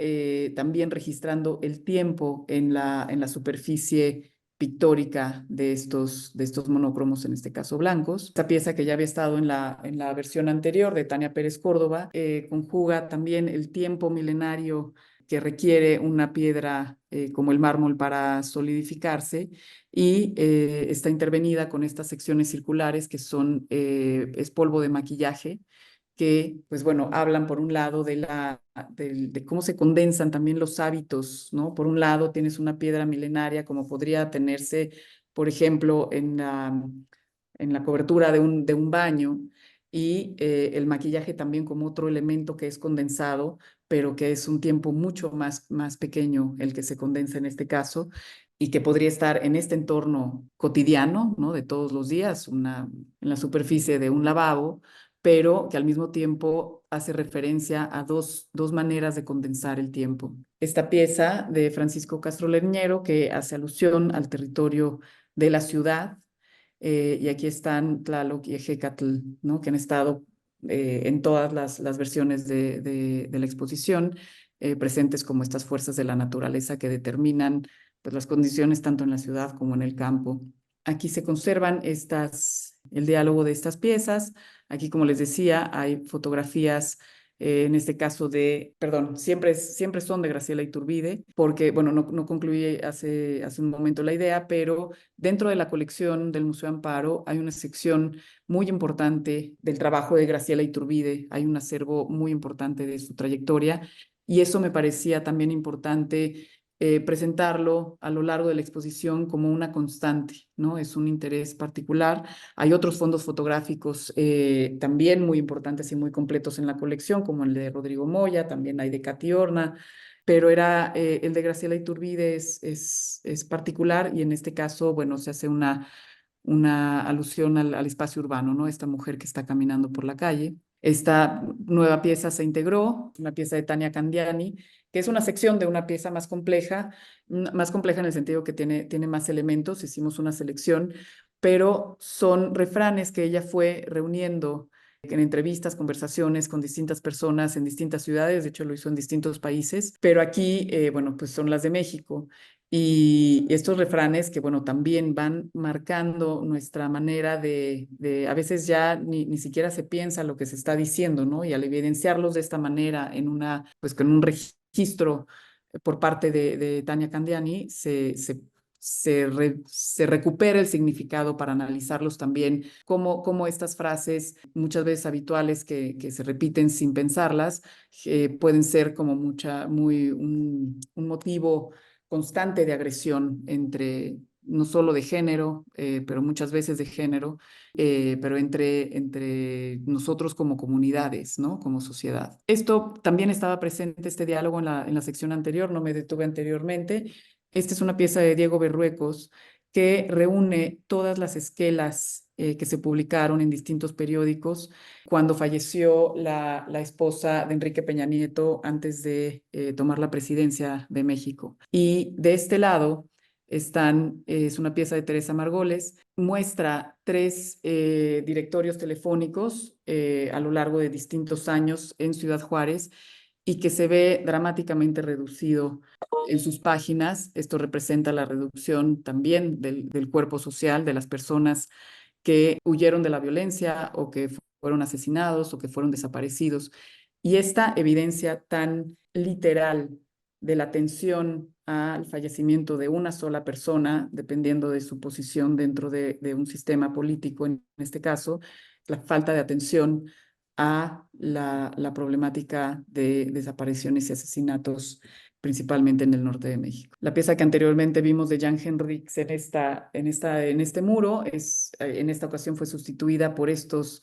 también registrando el tiempo en la superficie pictórica de estos monócromos, en este caso blancos. Esta pieza que ya había estado en la versión anterior de Tania Pérez Córdoba conjuga también el tiempo milenario que requiere una piedra como el mármol para solidificarse y está intervenida con estas secciones circulares que es polvo de maquillaje que, pues bueno, hablan por un lado de cómo se condensan también los hábitos, ¿no? Por un lado tienes una piedra milenaria como podría tenerse, por ejemplo, en la cobertura de un baño y el maquillaje también como otro elemento que es condensado, pero que es un tiempo mucho más pequeño el que se condensa en este caso y que podría estar en este entorno cotidiano, ¿no? De todos los días, en la superficie de un lavabo, pero que al mismo tiempo hace referencia a dos maneras de condensar el tiempo. Esta pieza de Francisco Castro Leñero que hace alusión al territorio de la ciudad, y aquí están Tlaloc y Ejecatl, ¿no? Que han estado en todas las versiones de la exposición, presentes como estas fuerzas de la naturaleza que determinan pues, las condiciones tanto en la ciudad como en el campo. Aquí se conservan el diálogo de estas piezas. Aquí, como les decía, hay fotografías, en este caso perdón, siempre son de Graciela Iturbide, porque, bueno, no concluí hace un momento la idea, pero dentro de la colección del Museo Amparo hay una sección muy importante del trabajo de Graciela Iturbide, hay un acervo muy importante de su trayectoria, y eso me parecía también importante presentarlo a lo largo de la exposición como una constante, ¿no? Es un interés particular. Hay otros fondos fotográficos también muy importantes y muy completos en la colección, como el de Rodrigo Moya, también hay de Katy Horna, pero el de Graciela Iturbide es particular y en este caso, bueno, se hace una alusión al espacio urbano, ¿no? Esta mujer que está caminando por la calle. Esta nueva pieza se integró, una pieza de Tania Candiani, que es una sección de una pieza más compleja en el sentido que tiene más elementos, hicimos una selección, pero son refranes que ella fue reuniendo en entrevistas, conversaciones con distintas personas en distintas ciudades, de hecho lo hizo en distintos países, pero aquí, bueno, pues son las de México. Y estos refranes que, bueno, también van marcando nuestra manera a veces ya ni siquiera se piensa lo que se está diciendo, ¿no? Y al evidenciarlos de esta manera pues con un registro por parte de Tania Candiani, se recupera el significado para analizarlos también, como estas frases muchas veces habituales que se repiten sin pensarlas, pueden ser como un motivo constante de agresión entre, no solo de género, pero muchas veces de género, pero entre nosotros como comunidades, ¿no? Como sociedad. Esto también estaba presente, este diálogo en la sección anterior, no me detuve anteriormente. Esta es una pieza de Diego Berruecos que reúne todas las esquelas que se publicaron en distintos periódicos cuando falleció la esposa de Enrique Peña Nieto antes de tomar la presidencia de México. Y de este lado es una pieza de Teresa Margoles, muestra 3 directorios telefónicos a lo largo de distintos años en Ciudad Juárez y que se ve dramáticamente reducido en sus páginas. Esto representa la reducción también del cuerpo social, de las personas que huyeron de la violencia o que fueron asesinados o que fueron desaparecidos. Y esta evidencia tan literal de la atención al fallecimiento de una sola persona, dependiendo de su posición dentro de un sistema político, en este caso, la falta de atención a la problemática de desapariciones y asesinatos, principalmente en el norte de México. La pieza que anteriormente vimos de Jan Hendricks en este muro, en esta ocasión fue sustituida por estas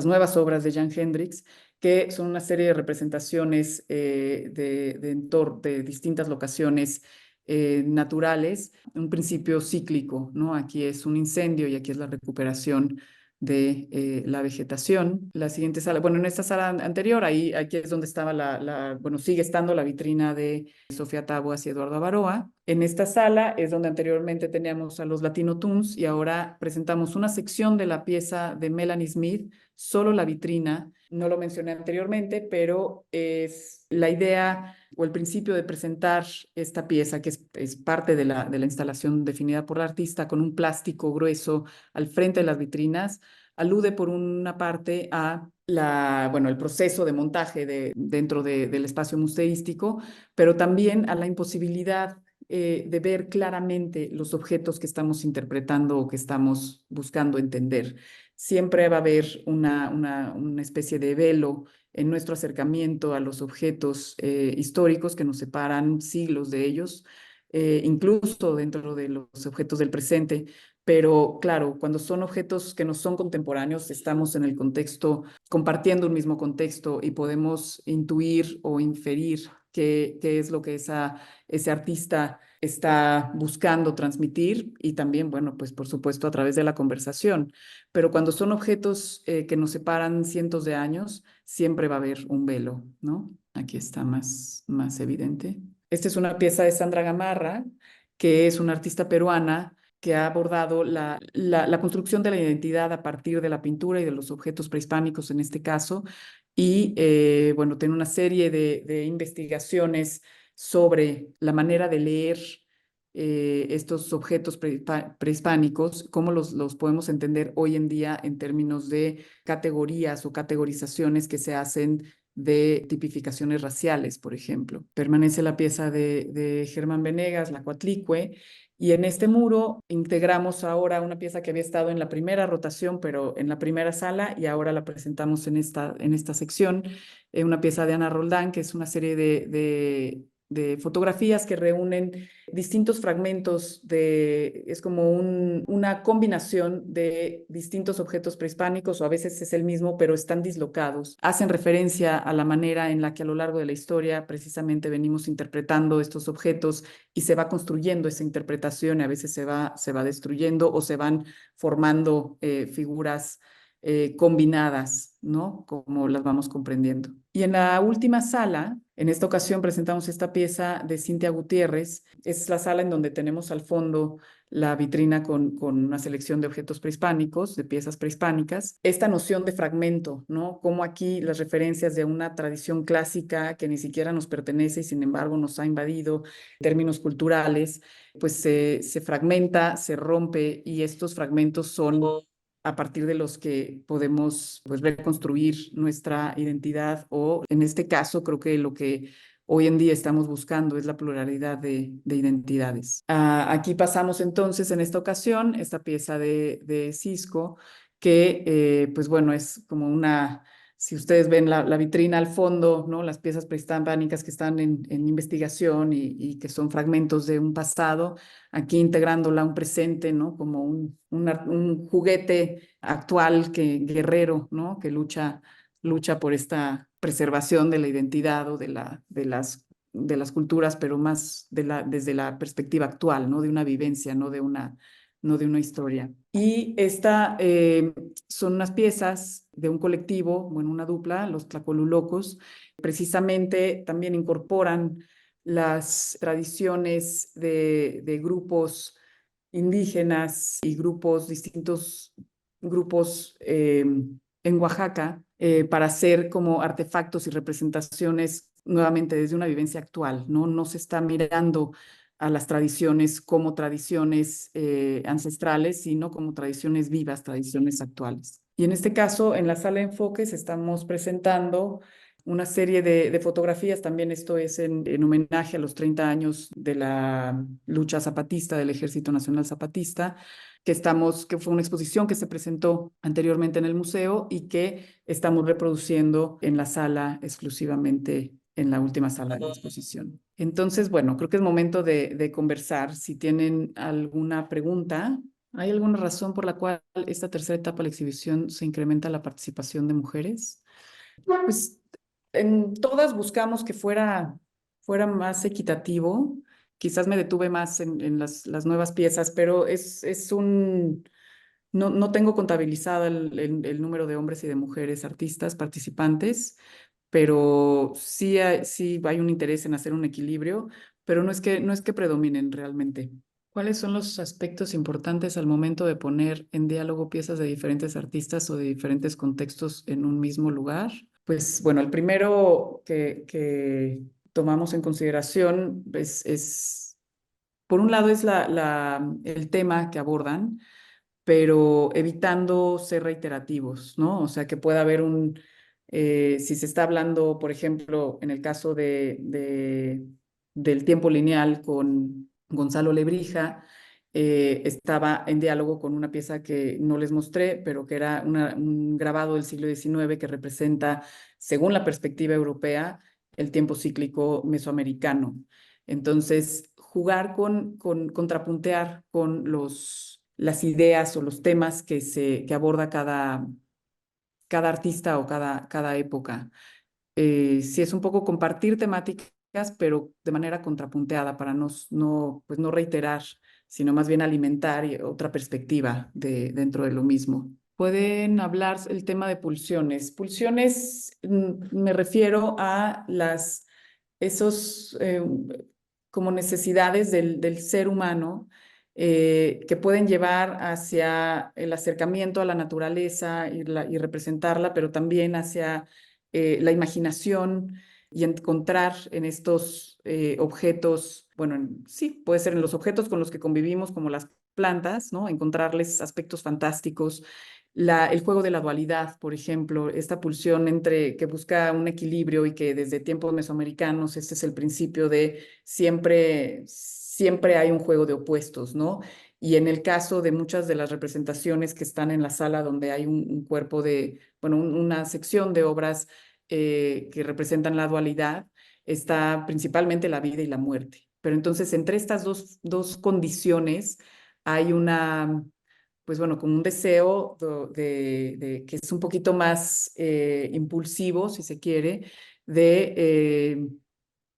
nuevas obras de Jan Hendricks, que son una serie de representaciones de distintas locaciones naturales, un principio cíclico, ¿no? Aquí es un incendio y aquí es la recuperación de la vegetación. La siguiente sala, bueno, en esta sala anterior, aquí es donde estaba bueno, sigue estando la vitrina de Sofía Taboas y Eduardo Avaroa. En esta sala es donde anteriormente teníamos a los Latino Tunes y ahora presentamos una sección de la pieza de Melanie Smith, solo la vitrina. No lo mencioné anteriormente, pero es la idea o el principio de presentar esta pieza, que es parte de la instalación definida por la artista, con un plástico grueso al frente de las vitrinas, alude por una parte a bueno, el proceso de montaje dentro del espacio museístico, pero también a la imposibilidad de ver claramente los objetos que estamos interpretando o que estamos buscando entender. Siempre va a haber una especie de velo en nuestro acercamiento a los objetos históricos que nos separan siglos de ellos, incluso dentro de los objetos del presente. Pero claro, cuando son objetos que no son contemporáneos, estamos en el contexto, compartiendo un mismo contexto y podemos intuir o inferir qué es lo que ese artista está buscando transmitir y también, bueno, pues por supuesto a través de la conversación. Pero cuando son objetos que nos separan cientos de años, siempre va a haber un velo, ¿no? Aquí está más evidente. Esta es una pieza de Sandra Gamarra, que es una artista peruana que ha abordado la construcción de la identidad a partir de la pintura y de los objetos prehispánicos en este caso. Y bueno, tiene una serie de investigaciones sobre la manera de leer estos objetos prehispánicos, cómo los podemos entender hoy en día en términos de categorías o categorizaciones que se hacen de tipificaciones raciales, por ejemplo. Permanece la pieza de Germán Venegas, La Coatlicue, y en este muro integramos ahora una pieza que había estado en la primera rotación, pero en la primera sala, y ahora la presentamos en esta sección, una pieza de Ana Roldán, que es una serie de fotografías que reúnen distintos fragmentos es como una combinación de distintos objetos prehispánicos, o a veces es el mismo, pero están dislocados. Hacen referencia a la manera en la que a lo largo de la historia precisamente venimos interpretando estos objetos y se va construyendo esa interpretación, y a veces se va destruyendo o se van formando figuras combinadas, ¿no? Como las vamos comprendiendo. Y en la última sala, en esta ocasión presentamos esta pieza de Cintia Gutiérrez. Es la sala en donde tenemos al fondo la vitrina con una selección de objetos prehispánicos, de piezas prehispánicas. Esta noción de fragmento, ¿no? Como aquí las referencias de una tradición clásica que ni siquiera nos pertenece y sin embargo nos ha invadido en términos culturales, pues se fragmenta, se rompe y estos fragmentos son a partir de los que podemos pues reconstruir nuestra identidad o en este caso creo que lo que hoy en día estamos buscando es la pluralidad de identidades. Aquí pasamos entonces en esta ocasión esta pieza de Cisco que pues bueno es como una, si ustedes ven la vitrina al fondo, ¿no? Las piezas prehispánicas que están en investigación y que son fragmentos de un pasado, aquí integrándola a un presente, ¿no? Como un juguete actual que guerrero, ¿no? Que lucha por esta preservación de la identidad o de las culturas, pero más desde la perspectiva actual, ¿no? De una vivencia, no de una historia. Y esta son unas piezas de un colectivo, bueno, una dupla, los Tlacolulocos, precisamente también incorporan las tradiciones de grupos indígenas y distintos grupos en Oaxaca para hacer como artefactos y representaciones nuevamente desde una vivencia actual, ¿no? No se está mirando a las tradiciones como tradiciones ancestrales, sino como tradiciones vivas, tradiciones actuales. Y en este caso, en la sala de enfoques, estamos presentando una serie de fotografías, también esto es en homenaje a los 30 años de la lucha zapatista del Ejército Nacional Zapatista, que fue una exposición que se presentó anteriormente en el museo y que estamos reproduciendo en la sala exclusivamente en la última sala de la exposición. Entonces, bueno, creo que es momento de conversar. Si tienen alguna pregunta, ¿hay alguna razón por la cual esta tercera etapa de la exhibición se incrementa la participación de mujeres? Pues en todas buscamos que fuera más equitativo. Quizás me detuve más en las nuevas piezas, pero no tengo contabilizado el número de hombres y de mujeres artistas participantes, pero sí hay un interés en hacer un equilibrio, pero no es que predominen realmente. ¿Cuáles son los aspectos importantes al momento de poner en diálogo piezas de diferentes artistas o de diferentes contextos en un mismo lugar? Pues bueno, el primero que tomamos en consideración por un lado es el tema que abordan, pero evitando ser reiterativos, ¿no? O sea, que pueda haber si se está hablando, por ejemplo, en el caso del tiempo lineal con Gonzalo Lebrija, estaba en diálogo con una pieza que no les mostré, pero que era un grabado del siglo XIX que representa, según la perspectiva europea, el tiempo cíclico mesoamericano. Entonces, jugar contrapuntear con las ideas o los temas que aborda cada artista o cada época. Sí es un poco compartir temáticas, pero de manera contrapunteada para pues no reiterar, sino más bien alimentar otra perspectiva dentro de lo mismo. Pueden hablar el tema de pulsiones. Pulsiones, me refiero a esos como necesidades del ser humano que pueden llevar hacia el acercamiento a la naturaleza y representarla, pero también hacia la imaginación y encontrar en estos objetos, bueno, sí, puede ser en los objetos con los que convivimos, como las plantas, ¿no? Encontrarles aspectos fantásticos. El juego de la dualidad, por ejemplo, esta pulsión que busca un equilibrio y que desde tiempos mesoamericanos este es el principio de siempre hay un juego de opuestos, ¿no? Y en el caso de muchas de las representaciones que están en la sala donde hay un cuerpo bueno, una sección de obras que representan la dualidad, está principalmente la vida y la muerte. Pero entonces entre estas dos condiciones hay pues bueno, como un deseo que es un poquito más impulsivo, si se quiere, de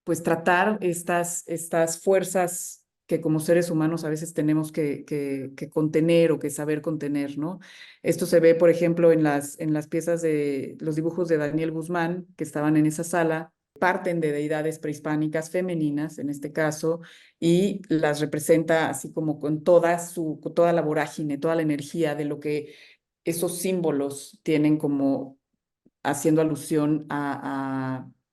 pues tratar estas fuerzas que como seres humanos a veces tenemos que contener o que saber contener, ¿no? Esto se ve, por ejemplo, en las piezas de los dibujos de Daniel Guzmán, que estaban en esa sala, parten de deidades prehispánicas femeninas, en este caso, y las representa así como con toda la vorágine, toda la energía de lo que esos símbolos tienen, como haciendo alusión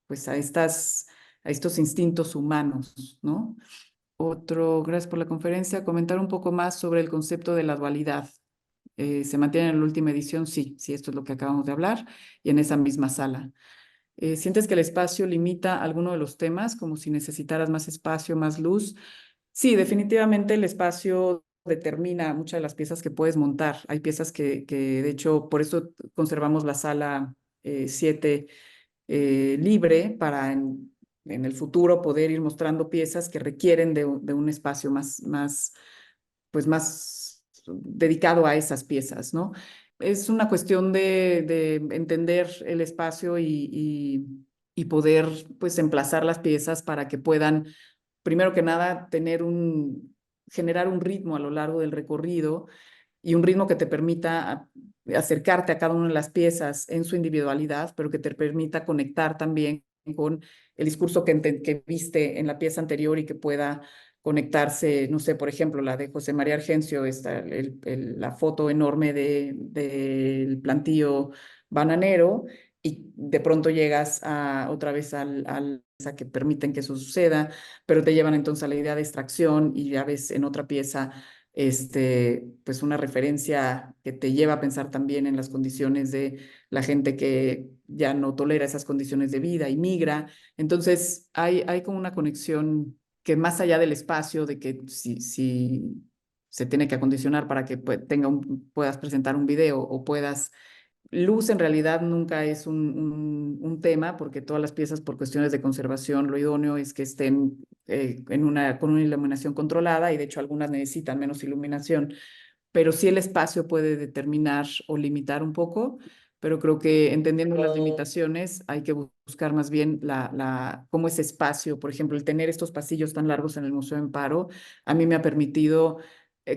pues a estos instintos humanos, ¿no? Gracias por la conferencia. Comentar un poco más sobre el concepto de la dualidad. ¿Se mantiene en la última edición? Sí, sí, esto es lo que acabamos de hablar, y en esa misma sala. ¿Sientes que el espacio limita alguno de los temas, como si necesitaras más espacio, más luz? Sí, definitivamente el espacio determina muchas de las piezas que puedes montar. Hay piezas que de hecho, por eso conservamos la sala 7 libre para en el futuro poder ir mostrando piezas que requieren de un espacio pues más dedicado a esas piezas, ¿no? Es una cuestión de entender el espacio y poder pues emplazar las piezas para que puedan, primero que nada, generar un ritmo a lo largo del recorrido, y un ritmo que te permita acercarte a cada una de las piezas en su individualidad, pero que te permita conectar también con el discurso que viste en la pieza anterior, y que pueda conectarse, no sé, por ejemplo, la de José María Argencio, la foto enorme del plantío bananero, y de pronto llegas otra vez a que permiten que eso suceda, pero te llevan entonces a la idea de extracción, y ya ves en otra pieza pues una referencia que te lleva a pensar también en las condiciones de la gente que ya no tolera esas condiciones de vida y migra. Entonces, hay como una conexión que, más allá del espacio, de que si se tiene que acondicionar para que puedas presentar un video o puedas. Luz en realidad nunca es un tema, porque todas las piezas, por cuestiones de conservación, lo idóneo es que estén con una iluminación controlada, y de hecho algunas necesitan menos iluminación, pero sí el espacio puede determinar o limitar un poco, pero creo que, entendiendo las limitaciones, hay que buscar más bien cómo ese espacio, por ejemplo, el tener estos pasillos tan largos en el Museo Amparo, a mí me ha permitido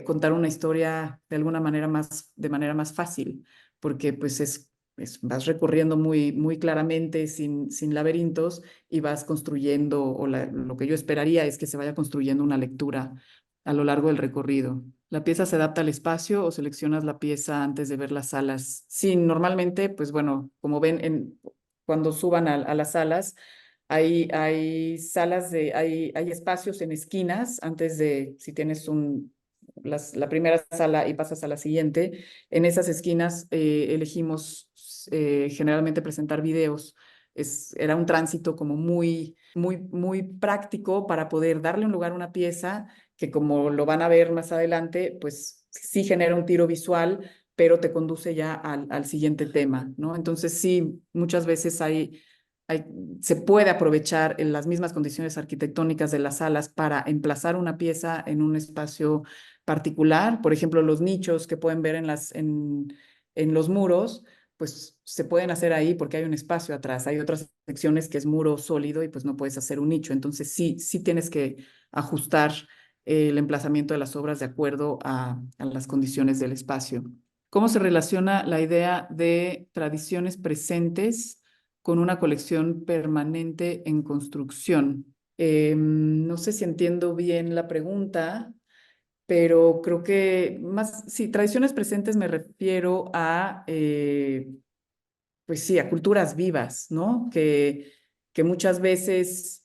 contar una historia de manera más fácil, porque pues vas recorriendo muy claramente, sin laberintos, y vas construyendo, lo que yo esperaría es que se vaya construyendo una lectura a lo largo del recorrido. ¿La pieza se adapta al espacio o seleccionas la pieza antes de ver las salas? Sí, normalmente, pues bueno, como ven, cuando suban a las salas, hay espacios en esquinas antes de, si tienes la primera sala y pasas a la siguiente. En esas esquinas elegimos generalmente presentar videos. Era un tránsito como muy práctico para poder darle un lugar a una pieza que, como lo van a ver más adelante, pues sí genera un tiro visual, pero te conduce ya al siguiente tema, ¿no? Entonces sí, muchas veces hay, se puede aprovechar en las mismas condiciones arquitectónicas de las salas para emplazar una pieza en un espacio particular. Por ejemplo, los nichos que pueden ver en los muros, pues se pueden hacer ahí porque hay un espacio atrás. Hay otras secciones que es muro sólido y pues no puedes hacer un nicho. Entonces sí tienes que ajustar el emplazamiento de las obras de acuerdo a las condiciones del espacio. ¿Cómo se relaciona la idea de tradiciones presentes con una colección permanente en construcción? No sé si entiendo bien la pregunta, pero creo que sí, tradiciones presentes me refiero pues sí, a culturas vivas, ¿no? Que muchas veces,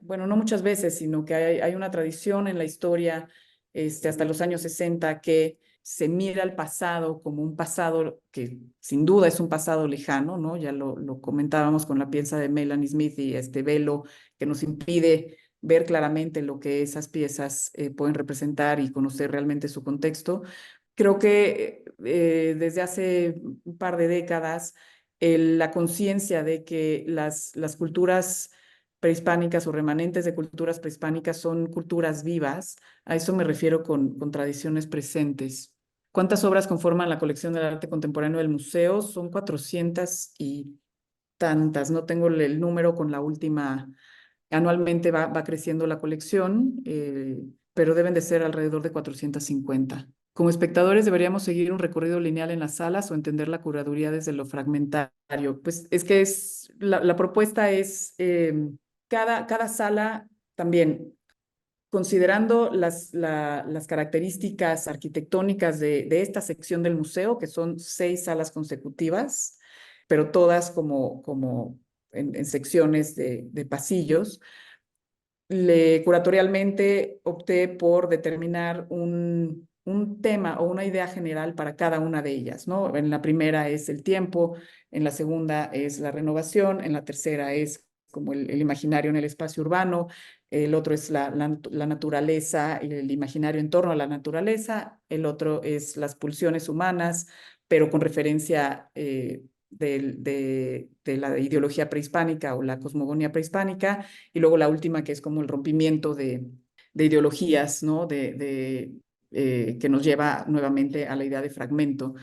bueno, no muchas veces, sino que hay una tradición en la historia, hasta los años 60, que se mira al pasado como un pasado que sin duda es un pasado lejano, ¿no? Ya lo comentábamos con la pieza de Melanie Smith y este velo que nos impide ver claramente lo que esas piezas pueden representar y conocer realmente su contexto. Creo que desde hace un par de décadas la conciencia de que las culturas prehispánicas o remanentes de culturas prehispánicas son culturas vivas. A eso me refiero con tradiciones presentes. ¿Cuántas obras conforman la colección del arte contemporáneo del museo? Son 400 y tantas. No tengo el número con la última. Anualmente va creciendo la colección, pero deben de ser alrededor de 450. Como espectadores deberíamos seguir un recorrido lineal en las salas o entender la curaduría desde lo fragmentario. Pues es que la propuesta es cada sala también, considerando las características arquitectónicas de esta sección del museo, que son 6 salas consecutivas, pero todas como en secciones de pasillos. Curatorialmente opté por determinar un tema o una idea general para cada una de ellas, ¿no? En la primera es el tiempo, en la segunda es la renovación, en la tercera es como el imaginario en el espacio urbano, el otro es la naturaleza y el imaginario en torno a la naturaleza, el otro es las pulsiones humanas, pero con referencia de la ideología prehispánica o la cosmogonía prehispánica, y luego la última que es como el rompimiento de ideologías, ¿no? Que nos lleva nuevamente a la idea de fragmento.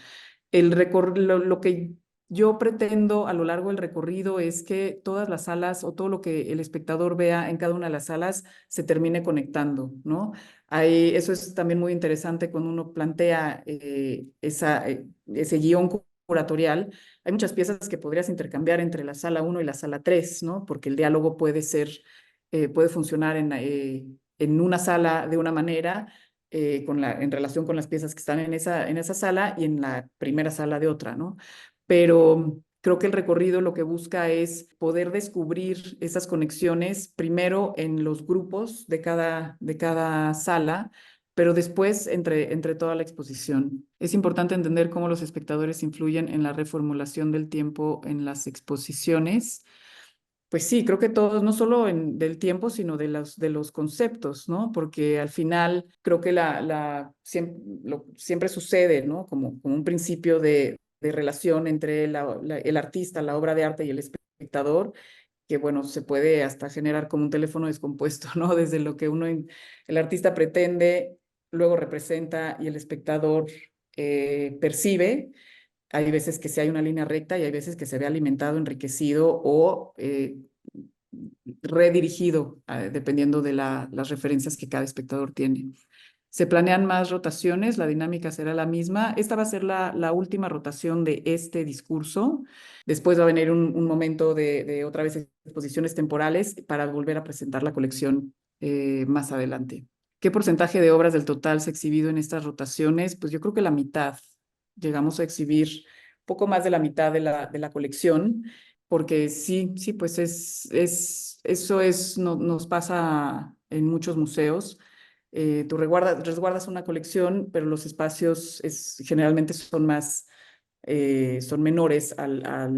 Lo que yo pretendo a lo largo del recorrido es que todas las salas o todo lo que el espectador vea en cada una de las salas se termine conectando, ¿no? Eso es también muy interesante cuando uno plantea ese guión curatorial. Hay muchas piezas que podrías intercambiar entre la sala 1 y la sala 3, ¿no? Porque el diálogo puede funcionar en una sala de una manera, en relación con las piezas que están en esa sala y en la primera sala de otra, ¿no? Pero creo que el recorrido lo que busca es poder descubrir esas conexiones primero en los grupos de cada sala, pero después entre toda la exposición. Es importante entender cómo los espectadores influyen en la reformulación del tiempo en las exposiciones. Pues sí, creo que todos, no solo del tiempo, sino de los conceptos, ¿no? Porque al final creo que siempre sucede, ¿no? Como un principio de relación entre el artista, la obra de arte y el espectador, que bueno, se puede hasta generar como un teléfono descompuesto, ¿no? Desde lo que el artista pretende, luego representa y el espectador percibe. Hay veces que sí hay una línea recta y hay veces que se ve alimentado, enriquecido o redirigido, dependiendo de las referencias que cada espectador tiene. Se planean más rotaciones, la dinámica será la misma. Esta va a ser la última rotación de este discurso. Después va a venir un momento de otra vez exposiciones temporales para volver a presentar la colección más adelante. ¿Qué porcentaje de obras del total se ha exhibido en estas rotaciones? Pues yo creo que la mitad. Llegamos a exhibir poco más de la mitad de la colección, porque sí, pues nos pasa en muchos museos. Tú resguardas una colección, pero los espacios generalmente son menores al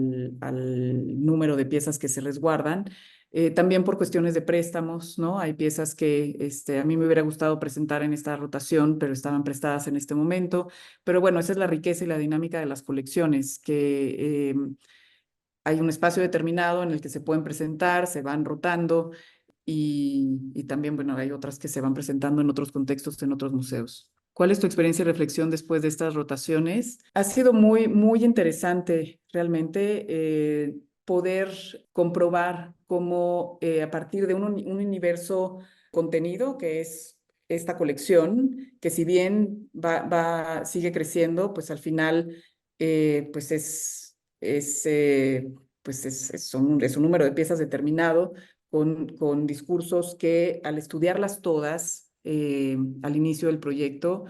número de piezas que se resguardan. También por cuestiones de préstamos, ¿no? Hay piezas que a mí me hubiera gustado presentar en esta rotación, pero estaban prestadas en este momento. Pero bueno, esa es la riqueza y la dinámica de las colecciones, que hay un espacio determinado en el que se pueden presentar, se van rotando y también, bueno, hay otras que se van presentando en otros contextos, en otros museos. ¿Cuál es tu experiencia y reflexión después de estas rotaciones? Ha sido muy, muy interesante realmente poder comprobar cómo a partir de un universo contenido que es esta colección, que si bien sigue creciendo, pues al final pues es un número de piezas determinado con discursos que al estudiarlas todas al inicio del proyecto,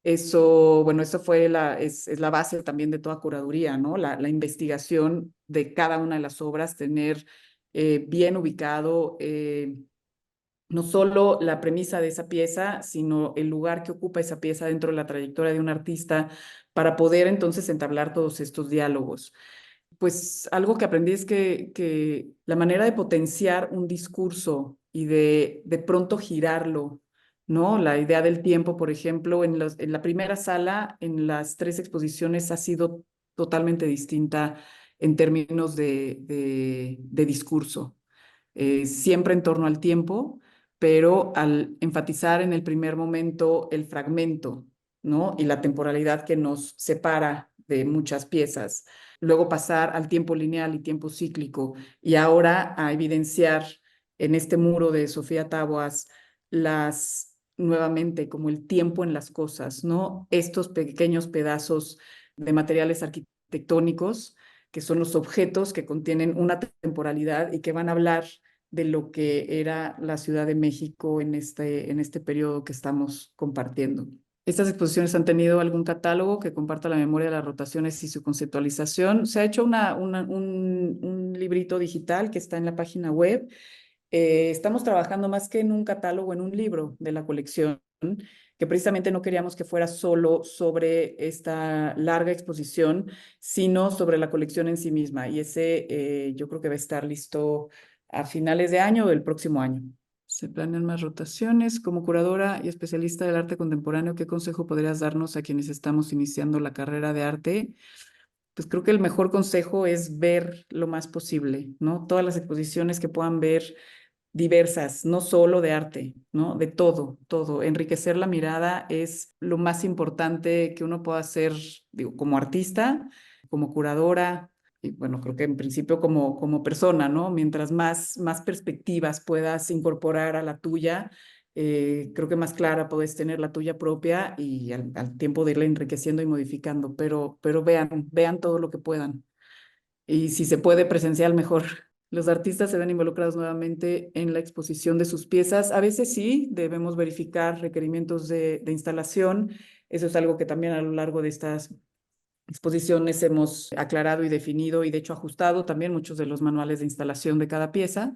bueno, eso es la base también de toda curaduría, ¿no? La investigación de cada una de las obras, tener bien ubicado no solo la premisa de esa pieza, sino el lugar que ocupa esa pieza dentro de la trayectoria de un artista para poder entonces entablar todos estos diálogos. Pues algo que aprendí es que la manera de potenciar un discurso y de pronto girarlo, ¿no? La idea del tiempo, por ejemplo, en la primera sala, en las 3 exposiciones, ha sido totalmente distinta en términos de discurso. Siempre en torno al tiempo, pero al enfatizar en el primer momento el fragmento, ¿no? Y la temporalidad que nos separa de muchas piezas, luego pasar al tiempo lineal y tiempo cíclico, y ahora a evidenciar en este muro de Sofía Taboas nuevamente como el tiempo en las cosas, ¿no? Estos pequeños pedazos de materiales arquitectónicos que son los objetos que contienen una temporalidad y que van a hablar de lo que era la Ciudad de México en este periodo que estamos compartiendo. Estas exposiciones han tenido algún catálogo que comparta la memoria de las rotaciones y su conceptualización. Se ha hecho un librito digital que está en la página web. Estamos trabajando más que en un catálogo, en un libro de la colección, que precisamente no queríamos que fuera solo sobre esta larga exposición, sino sobre la colección en sí misma. Y ese yo creo que va a estar listo a finales de año o del próximo año. Se planean más rotaciones. Como curadora y especialista del arte contemporáneo, ¿qué consejo podrías darnos a quienes estamos iniciando la carrera de arte? Pues creo que el mejor consejo es ver lo más posible, ¿no? Todas las exposiciones que puedan ver diversas, no solo de arte, ¿no? De todo, todo. Enriquecer la mirada es lo más importante que uno pueda hacer, digo, como artista, como curadora, y bueno, creo que en principio como persona, ¿no? Mientras más perspectivas puedas incorporar a la tuya, creo que más clara puedes tener la tuya propia y al tiempo de irla enriqueciendo y modificando, pero vean todo lo que puedan. Y si se puede presencial, mejor. Los artistas se ven involucrados nuevamente en la exposición de sus piezas. A veces sí, debemos verificar requerimientos de instalación. Eso es algo que también a lo largo de estas exposiciones hemos aclarado y definido y de hecho ajustado también muchos de los manuales de instalación de cada pieza.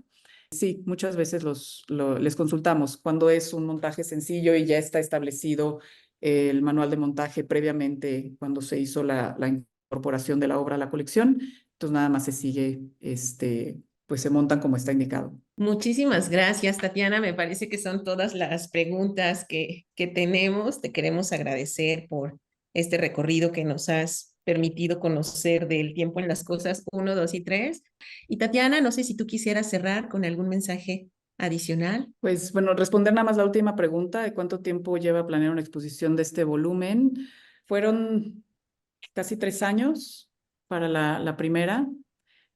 Sí, muchas veces les consultamos cuando es un montaje sencillo y ya está establecido el manual de montaje previamente cuando se hizo la incorporación de la obra a la colección. Entonces nada más se sigue, pues se montan como está indicado. Muchísimas gracias, Tatiana. Me parece que son todas las preguntas que tenemos. Te queremos agradecer por este recorrido que nos has permitido conocer del tiempo en las cosas uno, 2 y 3. Y Tatiana, no sé si tú quisieras cerrar con algún mensaje adicional. Pues bueno, responder nada más la última pregunta de cuánto tiempo lleva planear una exposición de este volumen. Fueron casi 3 años para la primera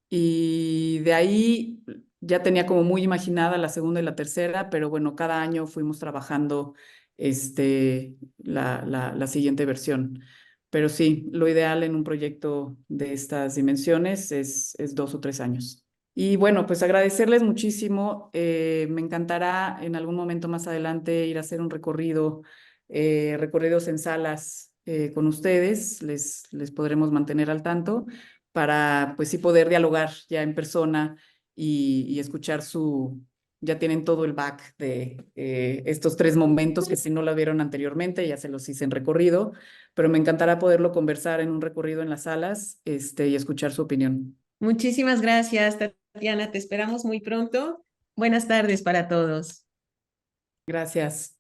y de ahí ya tenía como muy imaginada la segunda y la tercera, pero bueno, cada año fuimos trabajando la siguiente versión. Pero sí, lo ideal en un proyecto de estas dimensiones es 2 o 3 años. Y bueno, pues agradecerles muchísimo. Me encantará en algún momento más adelante ir a hacer un recorrido, recorridos en salas con ustedes. Les podremos mantener al tanto para pues sí poder dialogar ya en persona y escuchar ya tienen todo el back de estos 3 momentos que si no lo vieron anteriormente, ya se los hice en recorrido, pero me encantará poderlo conversar en un recorrido en las salas, y escuchar su opinión. Muchísimas gracias, Tatiana. Te esperamos muy pronto. Buenas tardes para todos. Gracias.